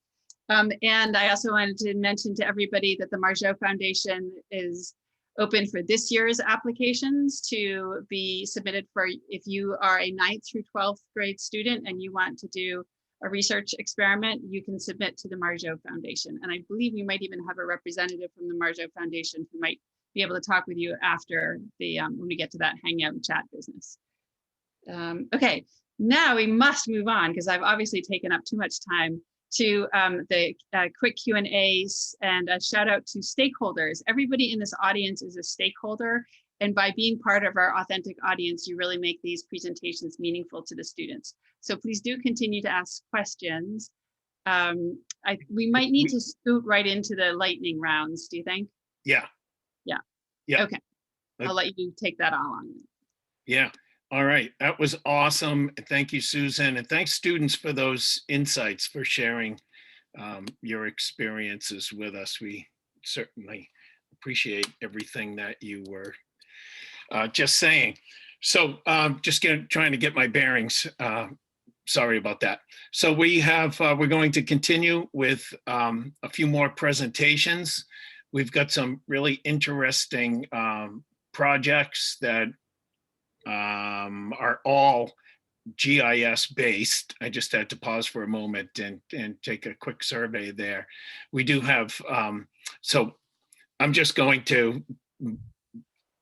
And I also wanted to mention to everybody that the Marjot Foundation is open for this year's applications to be submitted for if you are a 9th through 12th grade student and you want to do a research experiment, you can submit to the Marjot Foundation. And I believe we might even have a representative from the Marjot Foundation who might be able to talk with you after the when we get to that hangout and chat business. Okay, now we must move on because I've obviously taken up too much time to the quick Q&As and a shout out to stakeholders. Everybody in this audience is a stakeholder And by being part of our authentic audience, you really make these presentations meaningful to the students. So please do continue to ask questions. We might need to scoot right into the lightning rounds, do you think? Yeah. Yeah. Yeah. Okay. I'll let you take that all on. Yeah. All right. That was awesome. Thank you, Susan. And thanks, students, for those insights, for sharing your experiences with us. We certainly appreciate everything that you were just saying. So just trying to get my bearings. Sorry about that. So we're going to continue with a few more presentations. We've got some really interesting projects that are all GIS based. I just had to pause for a moment and take a quick survey there. We do have, so I'm just going to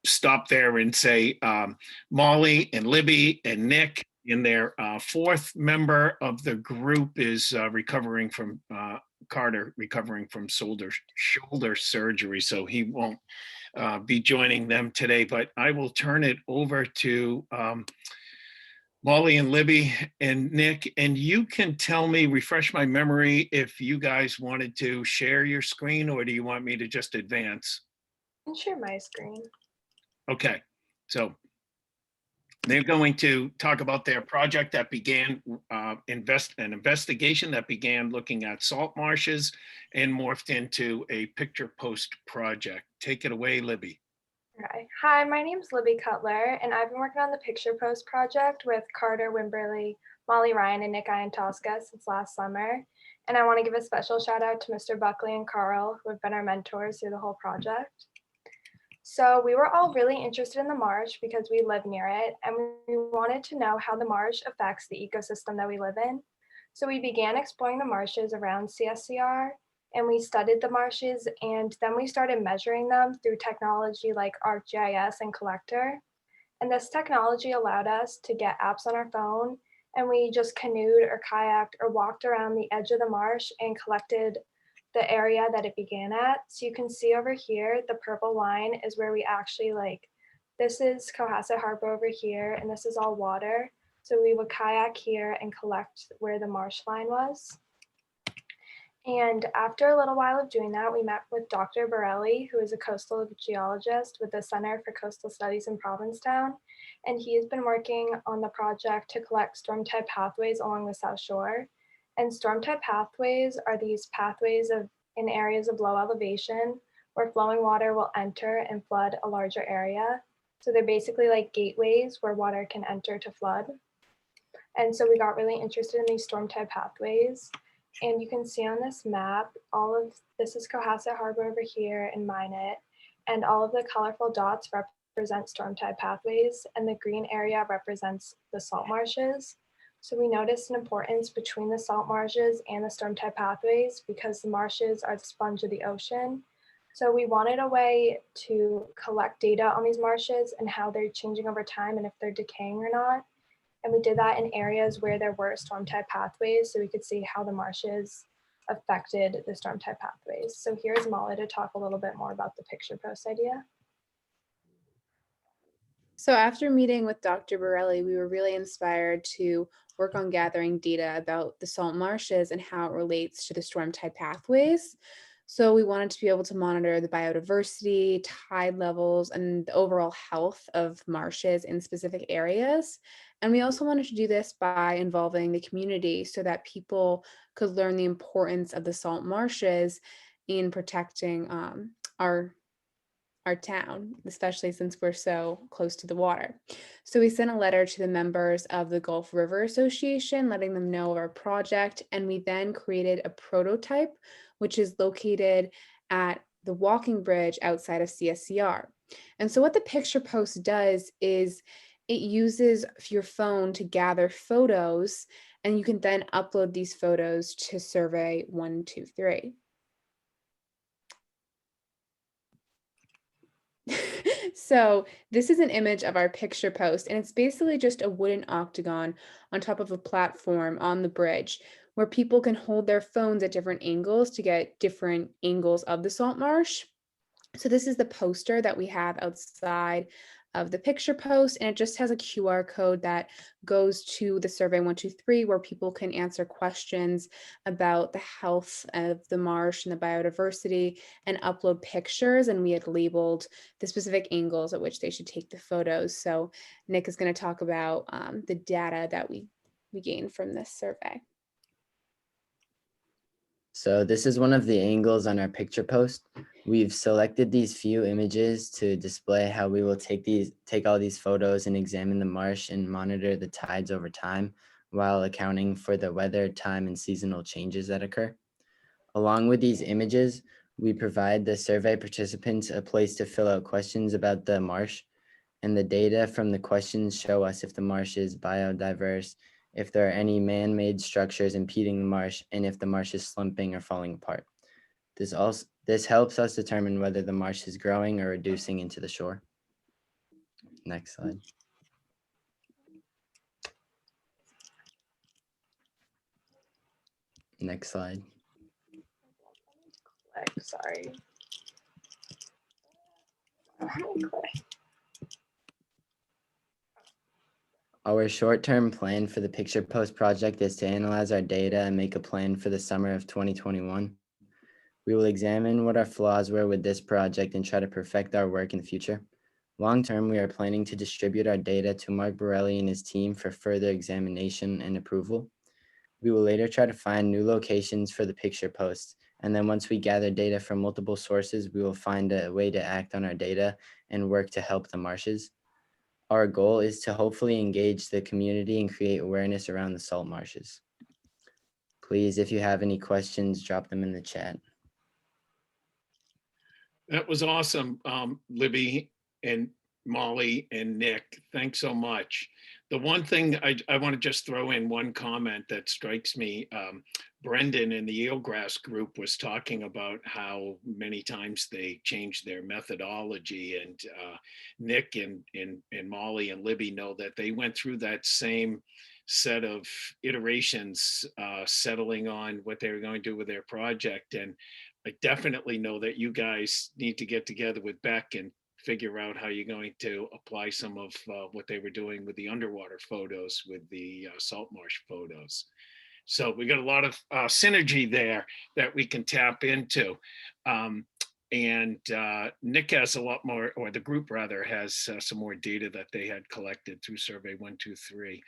stop there and say Molly and Libby and Nick, in their fourth member of the group, is recovering from Carter, recovering from shoulder surgery, so he won't be joining them today, but I will turn it over to Molly and Libby and Nick, and you can tell me, refresh my memory, if you guys wanted to share your screen, or do you want me to just advance? I can share my screen. Okay, so they're going to talk about their project that began, an investigation that began looking at salt marshes and morphed into a picture post project. Take it away, Libby. Hi, my name's Libby Cutler, and I've been working on the Picture Post project with Carter Wimberly, Molly Ryan, and Nick Iantowska since last summer. And I want to give a special shout out to Mr. Buckley and Carl, who have been our mentors through the whole project. So we were all really interested in the marsh because we live near it, and we wanted to know how the marsh affects the ecosystem that we live in. So we began exploring the marshes around CSCR, and we studied the marshes, and then we started measuring them through technology like ArcGIS and Collector. And this technology allowed us to get apps on our phone, and we just canoed or kayaked or walked around the edge of the marsh and collected the area that it began at. So you can see over here, the purple line is where we actually this is Cohasset Harbor over here, and this is all water. So we would kayak here and collect where the marsh line was. And after a little while of doing that, we met with Dr. Borelli, who is a coastal geologist with the Center for Coastal Studies in Provincetown. And he has been working on the project to collect storm-type pathways along the South Shore. And storm-type pathways are these pathways in areas of low elevation where flowing water will enter and flood a larger area. So they're basically like gateways where water can enter to flood. And so we got really interested in these storm-type pathways. And you can see on this map, this is Cohasset Harbor over here in Minot, and all of the colorful dots represent storm-type pathways, and the green area represents the salt marshes. So we noticed an importance between the salt marshes and the storm-type pathways because the marshes are the sponge of the ocean. So we wanted a way to collect data on these marshes and how they're changing over time and if they're decaying or not. And we did that in areas where there were storm-type pathways so we could see how the marshes affected the storm-type pathways. So here's Molly to talk a little bit more about the picture post idea. So after meeting with Dr. Borelli, we were really inspired to work on gathering data about the salt marshes and how it relates to the storm-type pathways. So we wanted to be able to monitor the biodiversity, tide levels, and the overall health of marshes in specific areas. And we also wanted to do this by involving the community so that people could learn the importance of the salt marshes in protecting our town, especially since we're so close to the water. So we sent a letter to the members of the Gulf River Association, letting them know of our project. And we then created a prototype, which is located at the walking bridge outside of CSCR. And so what the picture post does is it uses your phone to gather photos, and you can then upload these photos to Survey 123. So this is an image of our picture post, and it's basically just a wooden octagon on top of a platform on the bridge where people can hold their phones at different angles to get different angles of the salt marsh. So this is the poster that we have outside of the picture post, and it just has a QR code that goes to the survey 123 where people can answer questions about the health of the marsh and the biodiversity and upload pictures. And we had labeled the specific angles at which they should take the photos. So Nick is going to talk about the data that we gained from this survey. So this is one of the angles on our picture post. We've selected these few images to display how we will take all these photos and examine the marsh and monitor the tides over time while accounting for the weather, time, and seasonal changes that occur. Along with these images, we provide the survey participants a place to fill out questions about the marsh, and the data from the questions show us if the marsh is biodiverse, if there are any man-made structures impeding the marsh, and if the marsh is slumping or falling apart. This helps us determine whether the marsh is growing or reducing into the shore. Next slide. Next slide. Sorry. Our short-term plan for the Picture Post project is to analyze our data and make a plan for the summer of 2021. We will examine what our flaws were with this project and try to perfect our work in the future. Long-term, we are planning to distribute our data to Mark Borelli and his team for further examination and approval. We will later try to find new locations for the Picture Post, and then once we gather data from multiple sources, we will find a way to act on our data and work to help the marshes. Our goal is to hopefully engage the community and create awareness around the salt marshes. Please, if you have any questions, drop them in the chat. That was awesome, Libby and Molly and Nick. Thanks so much. The one thing I want to just throw in one comment that strikes me, Brendan in the Eelgrass group was talking about how many times they changed their methodology, and Nick and Molly and Libby know that they went through that same set of iterations, settling on what they were going to do with their project. And I definitely know that you guys need to get together with Beck and figure out how you're going to apply some of what they were doing with the underwater photos with the salt marsh photos. So we got a lot of synergy there that we can tap into. Nick has a lot more, or the group rather, has some more data that they had collected through Survey 123.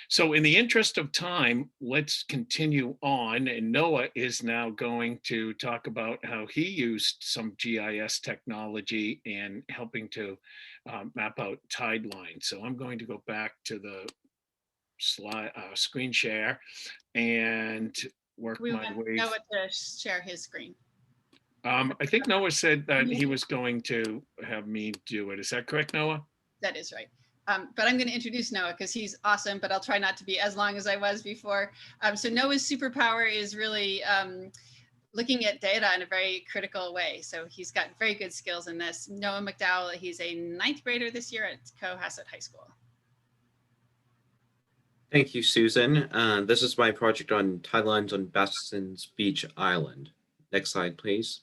So in the interest of time, let's continue on. And Noah is now going to talk about how he used some GIS technology in helping to map out tide lines. So I'm going to go back to the slide screen share and work We my want way. Noah to share his screen. I think Noah said that he was going to have me do it. Is that correct, Noah? That is right. But I'm going to introduce Noah because he's awesome, but I'll try not to be as long as I was before. So Noah's superpower is really looking at data in a very critical way. So he's got very good skills in this. Noah McDowall, he's a 9th grader this year at Cohasset High School. Thank you, Susan. This is my project on Tidelines on Bassin's Beach Island. Next slide, please.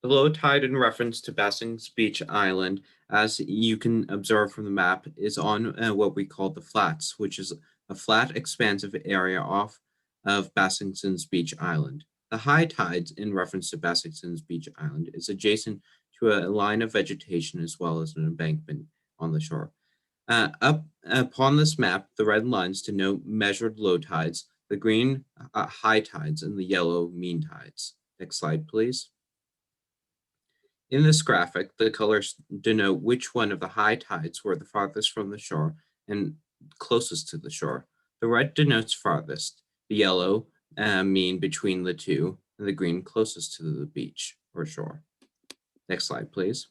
The low tide in reference to Bassin's Beach Island, as you can observe from the map, is on what we call the flats, which is a flat, expansive area off of Bassin's Beach Island. The high tides in reference to Bassin's Beach Island is adjacent to a line of vegetation as well as an embankment on the shore. Up upon this map, the red lines denote measured low tides, the green high tides, and the yellow mean tides. Next slide, please. In this graphic, the colors denote which one of the high tides were the farthest from the shore and closest to the shore. The red denotes farthest, the yellow mean between the two, and the green closest to the beach or shore. Next slide, please.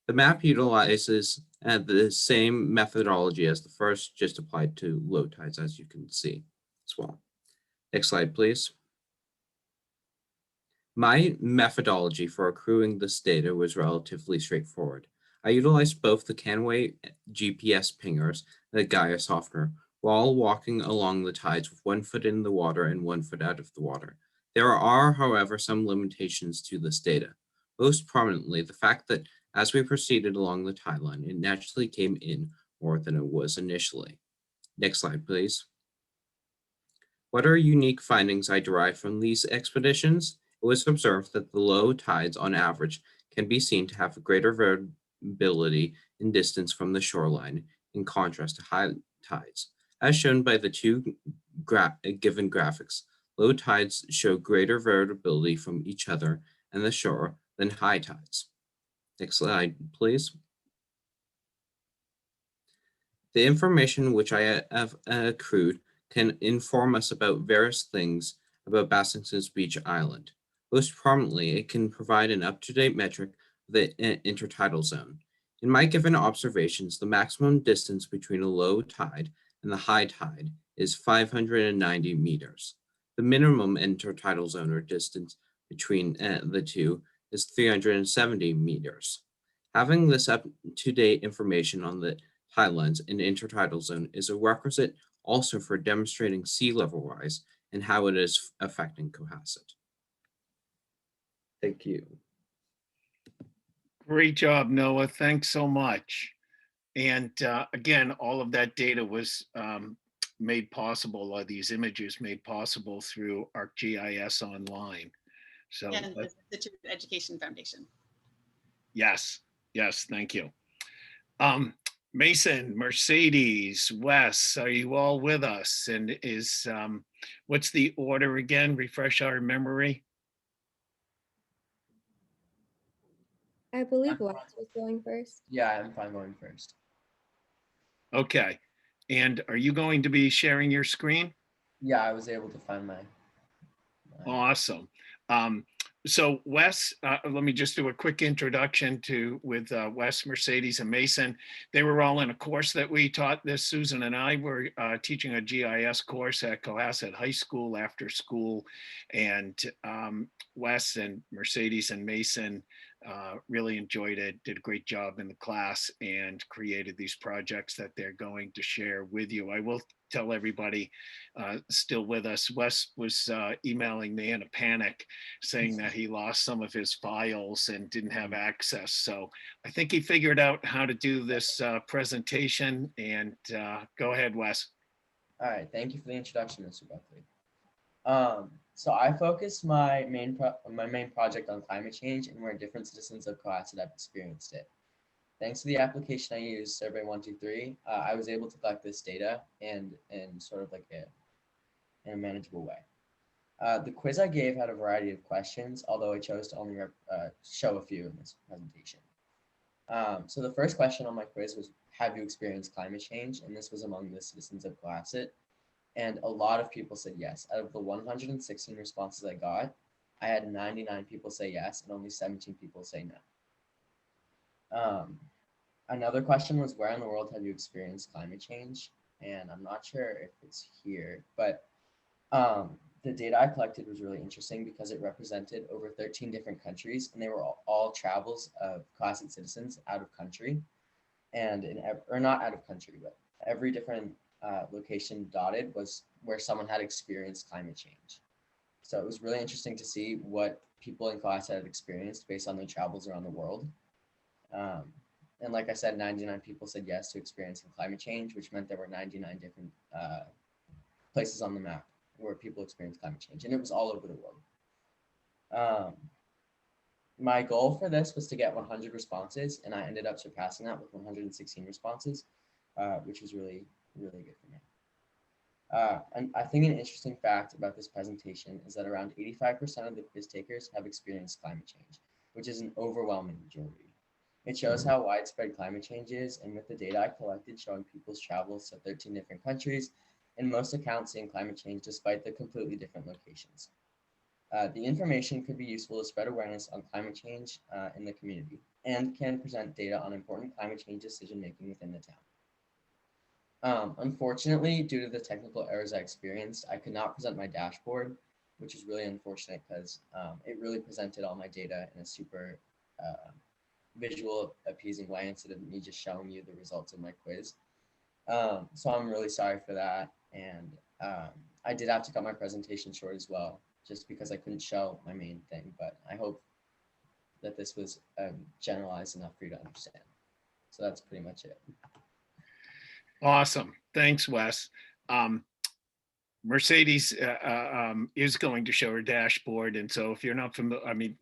The map utilizes the same methodology as the first, just applied to low tides, as you can see as well. Next slide, please. My methodology for accruing this data was relatively straightforward. I utilized both the Canway GPS pingers and the Gaia softener while walking along the tides with 1 foot in the water and 1 foot out of the water. There are, however, some limitations to this data. Most prominently, the fact that As we proceeded along the tideline, it naturally came in more than it was initially. Next slide, please. What are unique findings I derived from these expeditions? It was observed that the low tides on average can be seen to have a greater variability in distance from the shoreline in contrast to high tides. As shown by the two given graphics, low tides show greater variability from each other and the shore than high tides. Next slide, please. The information which I have accrued can inform us about various things about Basingstone's Beach Island. Most prominently, it can provide an up-to-date metric of the intertidal zone. In my given observations, the maximum distance between a low tide and the high tide is 590 meters. The minimum intertidal zone or distance between the two is 370 meters. Having this up-to-date information on the tidelines and intertidal zone is a requisite also for demonstrating sea level rise and how it is affecting Cohasset. Thank you. Great job, Noah. Thanks so much. And again, all of that data was made possible, or these images made possible through ArcGIS Online. So and the Institute of Education Foundation. Yes, thank you. Mason, Mercedes, Wes, are you all with us? And is what's the order again? Refresh our memory. I believe Wes was going first. Yeah, I'm fine going first. Okay. And are you going to be sharing your screen? Yeah, I was able to find my Awesome. So Wes, let me just do a quick introduction with Wes, Mercedes, and Mason. They were all in a course that we taught this. Susan and I were teaching a GIS course at Cohasset High School after school. And Wes and Mercedes and Mason really enjoyed it, did a great job in the class, and created these projects that they're going to share with you. I will tell everybody still with us, Wes was emailing me in a panic saying that he lost some of his files and didn't have access. So I think he figured out how to do this presentation, and go ahead, Wes. All right, thank you for the introduction, Mr. Buckley. So I focused my main project on climate change and where different citizens of Cohasset have experienced it. Thanks to the application I used, Survey 123, I was able to collect this data in sort of like in a manageable way. The quiz I gave had a variety of questions, although I chose to only show a few in this presentation. So the first question on my quiz was, have you experienced climate change? And this was among the citizens of Cohasset. And a lot of people said yes. Out of the 116 responses I got, I had 99 people say yes and only 17 people say no. Another question was, where in the world have you experienced climate change? And I'm not sure if it's here, but the data I collected was really interesting because it represented over 13 different countries, and they were all travels of Cohasset citizens out of country, and or not out of country, but every different location dotted was where someone had experienced climate change. So it was really interesting to see what people in Cohasset had experienced based on their travels around the world. And like I said, 99 people said yes to experiencing climate change, which meant there were 99 different places on the map where people experienced climate change, and it was all over the world. My goal for this was to get 100 responses, and I ended up surpassing that with 116 responses, which was really, really good for me. And I think an interesting fact about this presentation is that around 85% of the quiz takers have experienced climate change, which is an overwhelming majority. It shows how widespread climate change is, and with the data I collected showing people's travels to 13 different countries, in most accounts seeing climate change despite the completely different locations. The information could be useful to spread awareness on climate change in the community and can present data on important climate change decision-making within the town. Unfortunately, due to the technical errors I experienced, I could not present my dashboard, which is really unfortunate because it really presented all my data in a super visual, appeasing way instead of me just showing you the results of my quiz. So I'm really sorry for that. And I did have to cut my presentation short as well, just because I couldn't show my main thing, but I hope that this was generalized enough for you to understand. So that's pretty much it. Awesome. Thanks, Wes. Mercedes is going to show her dashboard. And so if you're not familiar, I mean,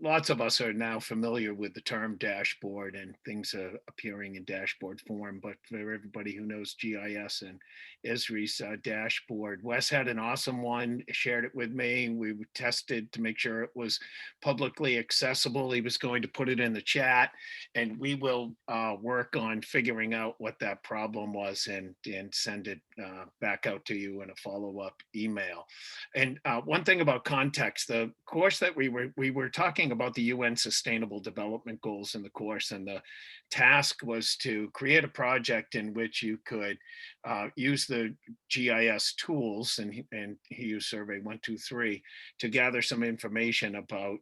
lots of us are now familiar with the term dashboard and things appearing in dashboard form, but for everybody who knows GIS and Esri's dashboard, Wes had an awesome one, shared it with me. We tested to make sure it was publicly accessible. He was going to put it in the chat, and we will work on figuring out what that problem was and send it back out to you in a follow-up email. And one thing about context, the course that we were talking about the UN Sustainable Development Goals in the course, and the task was to create a project in which you could use the GIS tools, and he used Survey 123 to gather some information about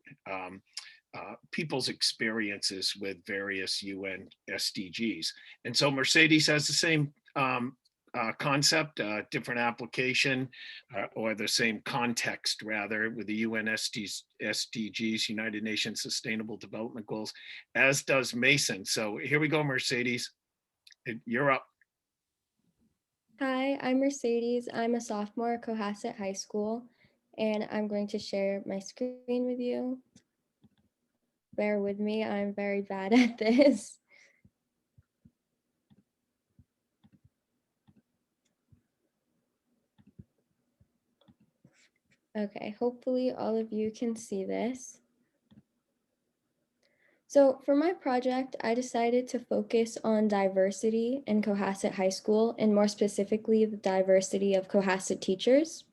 people's experiences with various UN SDGs. And so Mercedes has the same concept, different application, or the same context rather, with the UN SDGs, United Nations Sustainable Development Goals, as does Mason. So here we go, Mercedes, you're up. Hi, I'm Mercedes. I'm a sophomore at Cohasset High School, and I'm going to share my screen with you. Bear with me, I'm very bad at this. Okay, hopefully all of you can see this. So for my project, I decided to focus on diversity in Cohasset High School, and more specifically, the diversity of Cohasset teachers.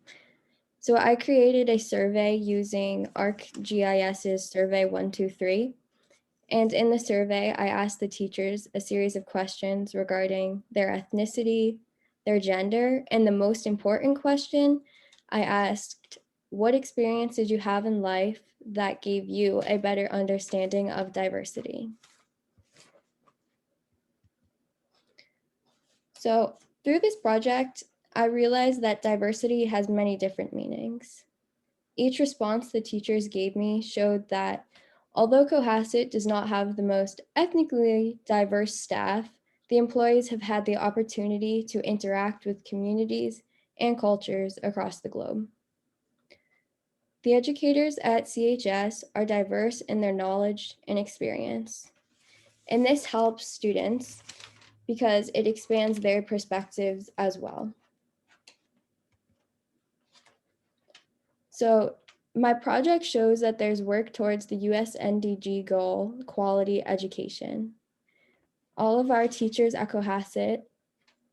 So I created a survey using ArcGIS's Survey 123. And in the survey, I asked the teachers a series of questions regarding their ethnicity, their gender, and the most important question, I asked, what experience did you have in life that gave you a better understanding of diversity? So through this project, I realized that diversity has many different meanings. Each response the teachers gave me showed that although Cohasset does not have the most ethnically diverse staff, the employees have had the opportunity to interact with communities and cultures across the globe. The educators at CHS are diverse in their knowledge and experience, and this helps students because it expands their perspectives as well. So my project shows that there's work towards the US NDG goal, quality education. All of our teachers at Cohasset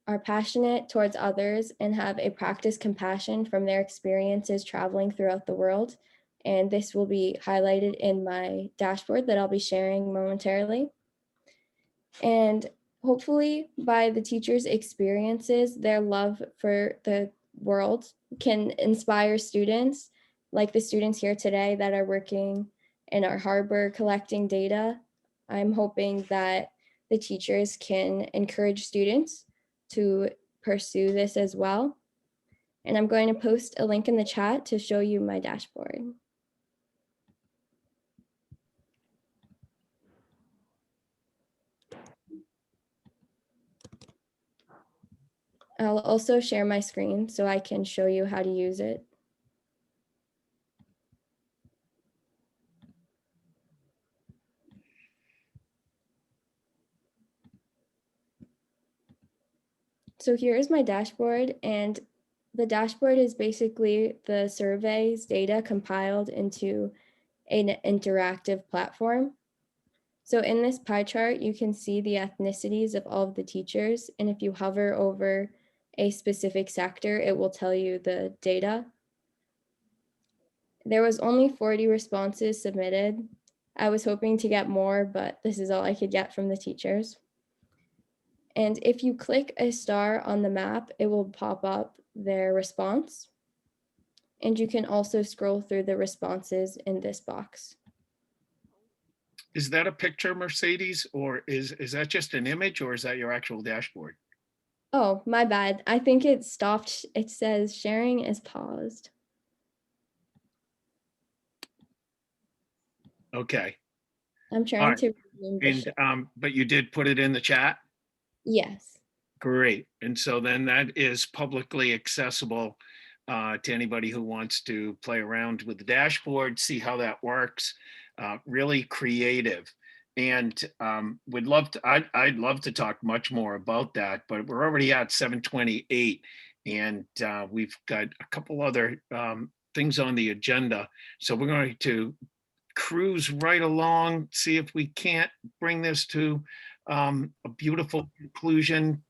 are passionate towards others and have a practice compassion from their experiences traveling throughout the world. And this will be highlighted in my dashboard that I'll be sharing momentarily. And hopefully by the teachers' experiences, their love for the world can inspire students like the students here today that are working in our harbor collecting data. I'm hoping that the teachers can encourage students to pursue this as well. And I'm going to post a link in the chat to show you my dashboard. I'll also share my screen so I can show you how to use it. So here is my dashboard, and the dashboard is basically the survey's data compiled into an interactive platform. So in this pie chart, you can see the ethnicities of all of the teachers. And if you hover over a specific sector, it will tell you the data. There was only 40 responses submitted. I was hoping to get more, but this is all I could get from the teachers. And if you click a star on the map, it will pop up their response. And you can also scroll through the responses in this box. Is that a picture, Mercedes, or is that just an image, or is that your actual dashboard? Oh, my bad. I think it stopped. It says sharing is paused. Okay. I'm All trying right. to resume the show. And, but you did put it in the chat? Yes. Great. And so then that is publicly accessible to anybody who wants to play around with the dashboard, see how that works. Really creative. And would love to, I'd love to talk much more about that, but we're already at 7:28 and we've got a couple other things on the agenda. So we're going to cruise right along, see if we can't bring this to a beautiful conclusion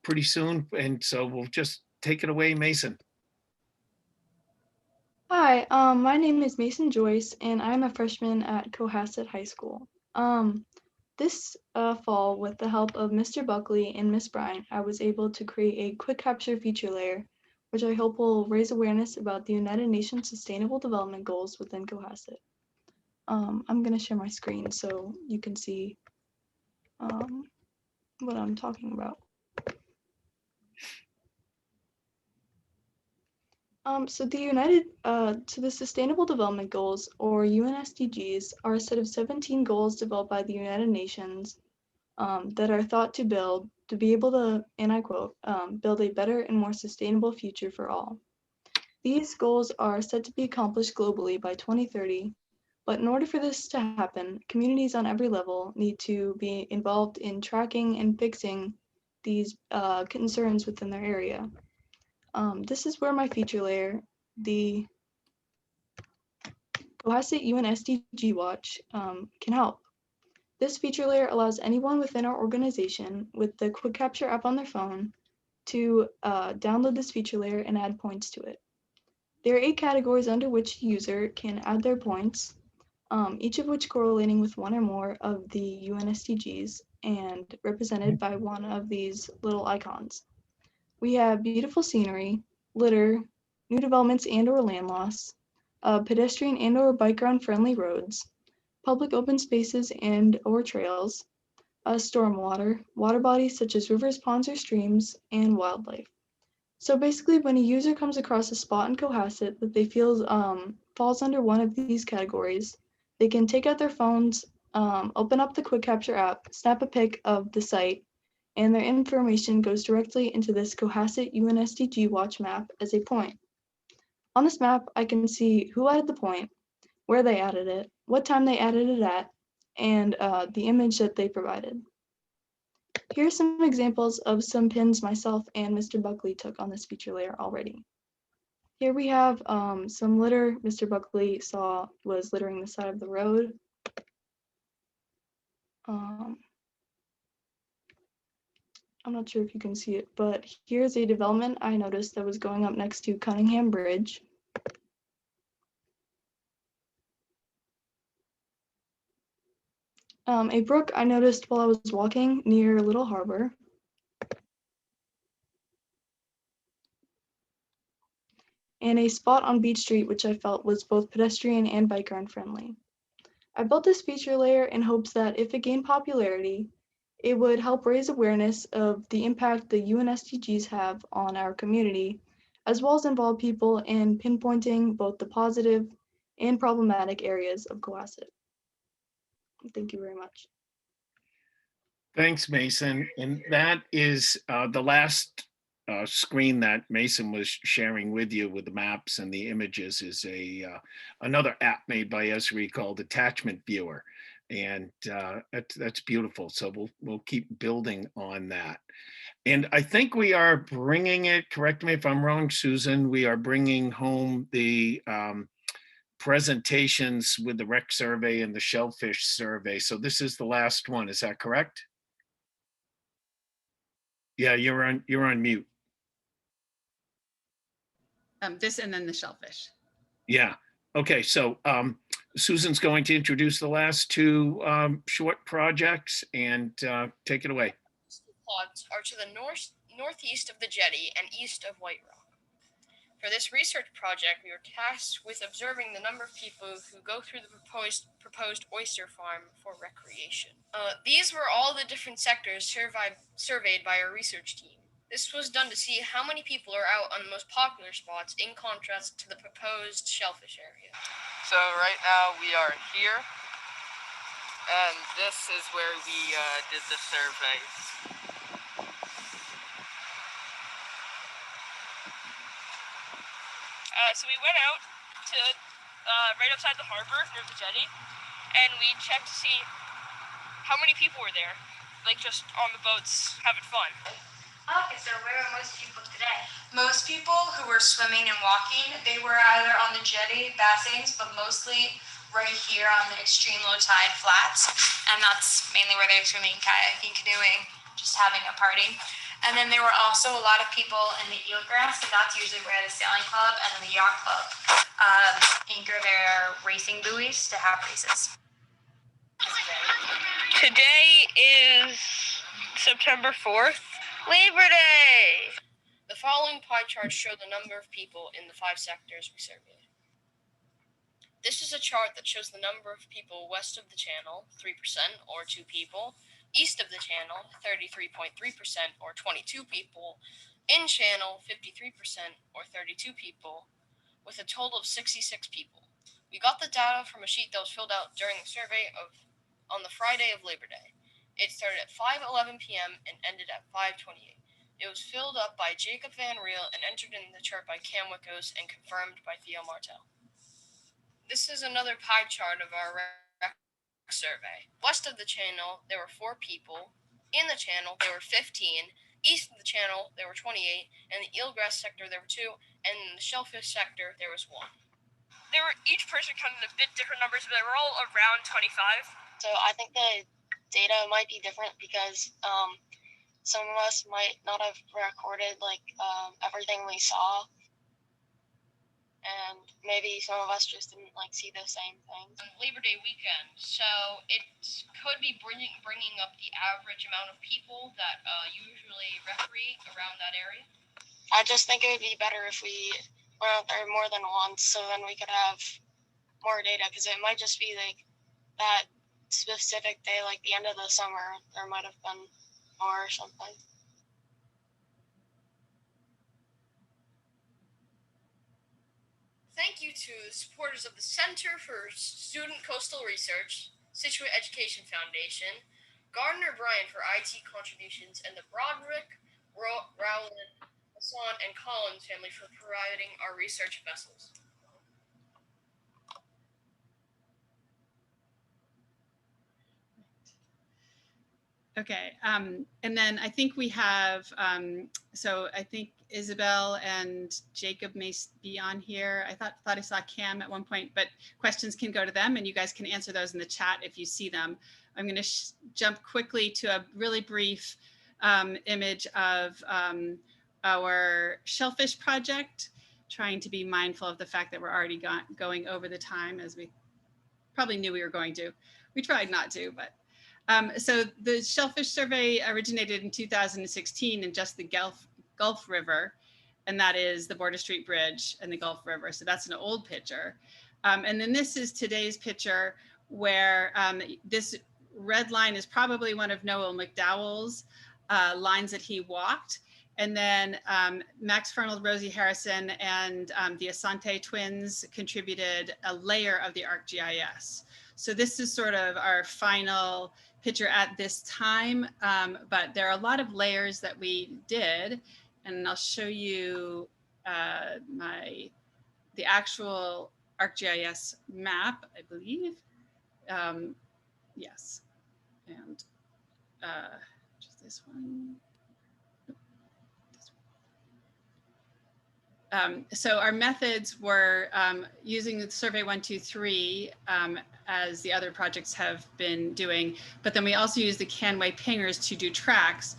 pretty soon. And so we'll just take it away, Mason. Hi, my name is Mason Joyce, and I'm a freshman at Cohasset High School. This fall, with the help of Mr. Buckley and Miss Bryant, I was able to create a quick capture feature layer, which I hope will raise awareness about the United Nations Sustainable Development Goals within Cohasset. I'm going to share my screen so you can see what I'm talking about. So the Sustainable Development Goals, or UNSDGs, are a set of 17 goals developed by the United Nations that are thought to be able to, and I quote, build a better and more sustainable future for all. These goals are set to be accomplished globally by 2030, but in order for this to happen, communities on every level need to be involved in tracking and fixing these concerns within their area. This is where my feature layer, the Cohasset UNSDG Watch, can help. This feature layer allows anyone within our organization with the Quick Capture app on their phone to download this feature layer and add points to it. There are 8 categories under which the user can add their points, each of which correlating with one or more of the UNSDGs and represented by one of these little icons. We have beautiful scenery, litter, new developments and or land loss, pedestrian and or bike-ground friendly roads, public open spaces and or trails, stormwater, water bodies such as rivers, ponds, or streams, and wildlife. So basically, when a user comes across a spot in Cohasset that they feel falls under one of these categories, they can take out their phones, open up the Quick Capture app, snap a pic of the site, and their information goes directly into this Cohasset UNSDG Watch map as a point. On this map, I can see who added the point, where they added it, what time they added it at, and the image that they provided. Here are some examples of some pins myself and Mr. Buckley took on this feature layer already. Here we have some litter Mr. Buckley saw was littering the side of the road. I'm not sure if you can see it, but here's a development I noticed that was going up next to Cunningham Bridge. A brook I noticed while I was walking near Little Harbor. And a spot on Beach Street, which I felt was both pedestrian and bike-ground friendly. I built this feature layer in hopes that if it gained popularity, it would help raise awareness of the impact the UNSDGs have on our community, as well as involve people in pinpointing both the positive and problematic areas of Cohasset. Thank you very much. Thanks, Mason. And that is the last screen that Mason was sharing with you with the maps and the images is another app made by Esri called Attachment Viewer. And that's beautiful. So we'll keep building on that. And I think we are bringing it, correct me if I'm wrong, Susan, we are bringing home the presentations with the rec survey and the shellfish survey. So this is the last one, is that correct? Yeah, you're on mute. This and then the shellfish. Yeah. Okay. So Susan's going to introduce the last 2 short projects and take it away. Plots are to the northeast of the jetty and east of White Rock. For this research project, we were tasked with observing the number of people who go through the proposed oyster farm for recreation. These were all the different sectors surveyed by our research team. This was done to see how many people are out on the most popular spots in contrast to the proposed shellfish area. So right now we are here And this is where we did the survey. So we went out to right outside the harbor near the jetty, and we checked to see how many people were there, like just on the boats having fun. Okay, so where are most people today? Most people who were swimming and walking, they were either on the jetty, bassings, but mostly right here on the extreme low tide flats. And that's mainly where they're swimming, kayaking, canoeing, just having a party. And then there were also a lot of people in the Eelgrass, and that's usually where the sailing club and then the yacht club anchor their racing buoys to have races. Today is September 4th, Labor Day. The following pie charts show the number of people in the 5 sectors we surveyed. This is a chart that shows the number of people west of the channel, 3% or 2 people, east of the channel, 33.3% or 22 people, in channel, 53% or 32 people, with a total of 66 people. We got the data from a sheet that was filled out during the survey on the Friday of Labor Day. It started at 5:11 p.m. and ended at 5:28. It was filled up by Jacob Van Riel and entered in the chart by Cam Wickos and confirmed by Theo Martel. This is another pie chart of our survey. West of the channel, there were 4 people. In the channel, there were 15. East of the channel, there were 28. In the Eelgrass sector, there were 2. And in the Shellfish sector, there was 1. Each person counted a bit different numbers, but they were all around 25. So I think the data might be different because some of us might not have recorded everything we saw. And maybe some of us just didn't see the same things. Labor Day weekend, so it could be bringing up the average amount of people that usually recreate around that area. I just think it would be better if we went out there more than once, so then we could have more data, because it might just be that specific day, like the end of the summer, there might have been more or something. Thank you to the supporters of the Center for Student Coastal Research, Scituate Education Foundation, Gardner Bryan for IT contributions, and the Broderick, Rowland, Hassan, and Collins family for providing our research vessels. Okay, and then I think we have, so I think Isabelle and Jacob may be on here. I thought I saw Cam at one point, but questions can go to them and you guys can answer those in the chat if you see them. I'm going to jump quickly to a really brief image of our Shellfish project, trying to be mindful of the fact that we're already going over the time, as we probably knew we were going to. We tried not to, but. So the Shellfish survey originated in 2016 in just the Gulf River, and that is the Border Street Bridge and the Gulf River. So that's an old picture. And then this is today's picture where this red line is probably one of Noel McDowell's lines that he walked. And then Max Fernald, Rosie Harrison, and the Asante twins contributed a layer of the ArcGIS. So this is sort of our final picture at this time, but there are a lot of layers that we did, and I'll show you the actual ArcGIS map, I believe. Yes, and just this one. So our methods were using the Survey 123 as the other projects have been doing, but then we also used the Canway pingers to do tracks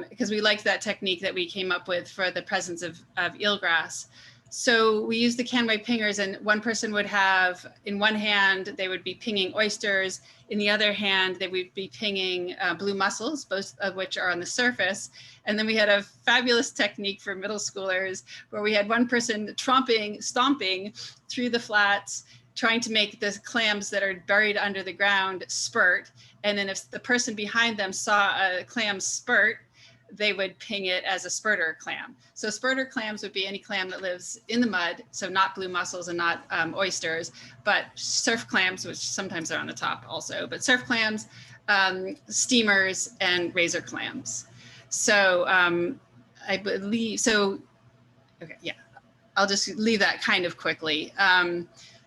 because we liked that technique that we came up with for the presence of eelgrass. So we used the Canway pingers, and one person would have, in one hand, they would be pinging oysters. In the other hand, they would be pinging blue mussels, both of which are on the surface. And then we had a fabulous technique for middle schoolers where we had one person stomping through the flats, trying to make the clams that are buried under the ground spurt. And then if the person behind them saw a clam spurt, they would ping it as a spurter clam. So spurter clams would be any clam that lives in the mud, so not blue mussels and not oysters, but surf clams, which sometimes are on the top also, but surf clams, steamers, and razor clams. So I believe, so, okay, yeah, I'll just leave that kind of quickly.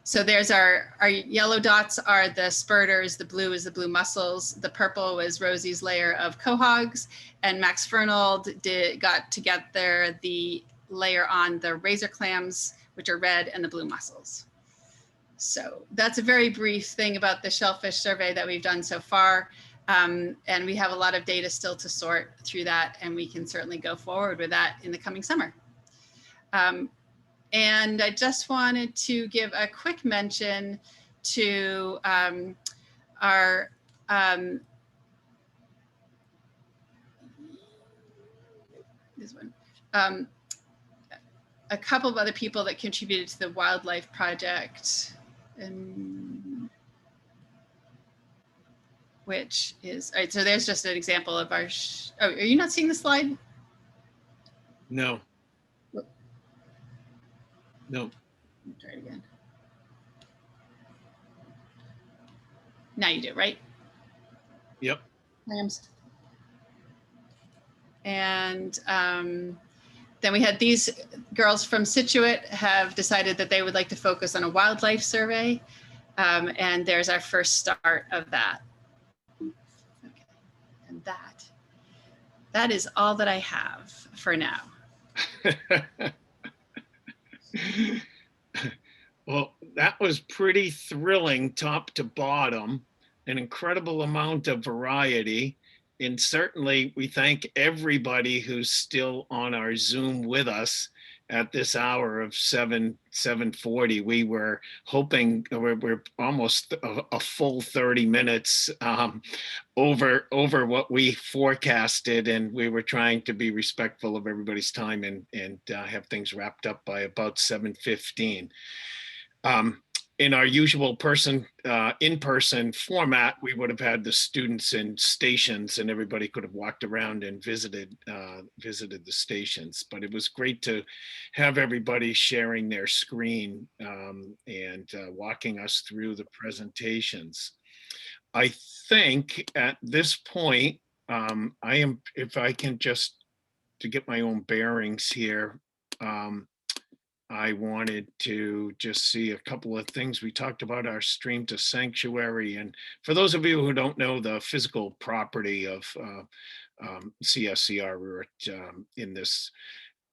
So there's our yellow dots are the spurters, the blue is the blue mussels, the purple was Rosie's layer of quahogs, and Max Fernald got together the layer on the razor clams, which are red, and the blue mussels. So that's a very brief thing about the shellfish survey that we've done so far. And we have a lot of data still to sort through that, and we can certainly go forward with that in the coming summer. And I just wanted to give a quick mention to our this one, a couple of other people that contributed to the wildlife project, which is, all right, so there's just an example of our, oh, are you not seeing the slide? No. No. Try it again. Now you do, right? Yep. Clams. And then we had these girls from Situate have decided that they would like to focus on a wildlife survey. And there's our first start of that. Okay. And that is all that I have for now. Well, that was pretty thrilling top to bottom, an incredible amount of variety. And certainly we thank everybody who's still on our Zoom with us at this hour of 7:40. We were hoping we're almost a full 30 minutes over what we forecasted, and we were trying to be respectful of everybody's time and have things wrapped up by about 7:15. In our usual in-person format, we would have had the students in stations and everybody could have walked around and visited the stations. But it was great to have everybody sharing their screen and walking us through the presentations. I think at this point, if I can just, to get my own bearings here, I wanted to just see a couple of things. We talked about our stream to sanctuary. And for those of you who don't know the physical property of CSCR, we're in this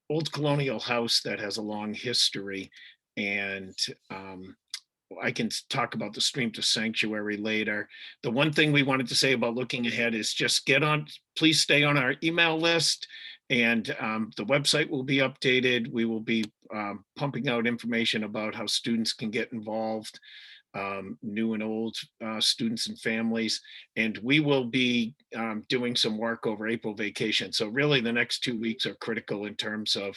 old colonial house that has a long history. And I can talk about the stream to sanctuary later. The one thing we wanted to say about looking ahead is just please stay on our email list. And the website will be updated. We will be pumping out information about how students can get involved, new and old students and families. And we will be doing some work over April vacation. So really the next 2 weeks are critical in terms of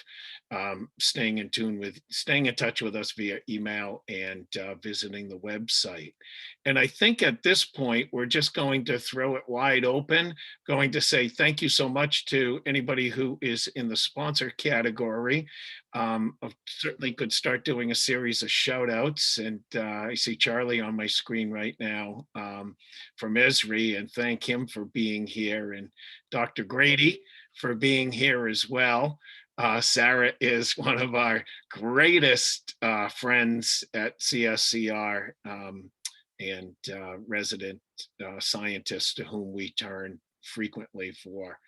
staying in touch with us via email and visiting the website. And I think at this point, we're just going to throw it wide open, going to say thank you so much to anybody who is in the sponsor category. Certainly could start doing a series of shout outs, and I see Charlie on my screen right now from Esri, and thank him for being here, and Dr. Grady for being here as well. Sarah is one of our greatest friends at CSCR and resident scientist to whom we turn frequently for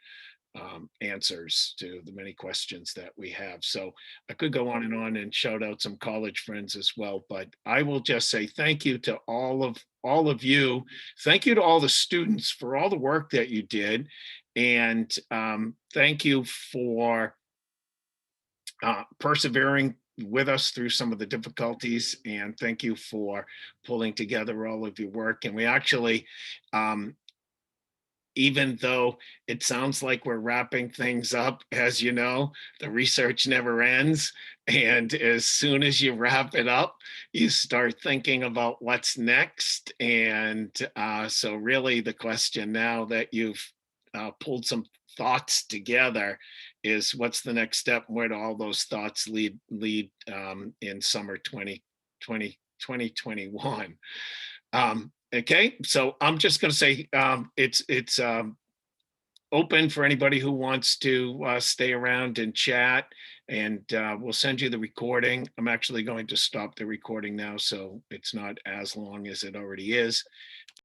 answers to the many questions that we have. So I could go on and shout out some college friends as well, but I will just say thank you to all of you. Thank you to all the students for all the work that you did. And thank you for persevering with us through some of the difficulties, and thank you for pulling together all of your work. And we actually, even though it sounds like we're wrapping things up, as you know, the research never ends. And as soon as you wrap it up, you start thinking about what's next. And so really the question now that you've pulled some thoughts together is what's the next step? Where do all those thoughts lead in summer 2021? Okay, so I'm just going to say it's open for anybody who wants to stay around and chat, and we'll send you the recording. I'm actually going to stop the recording now, so it's not as long as it already is.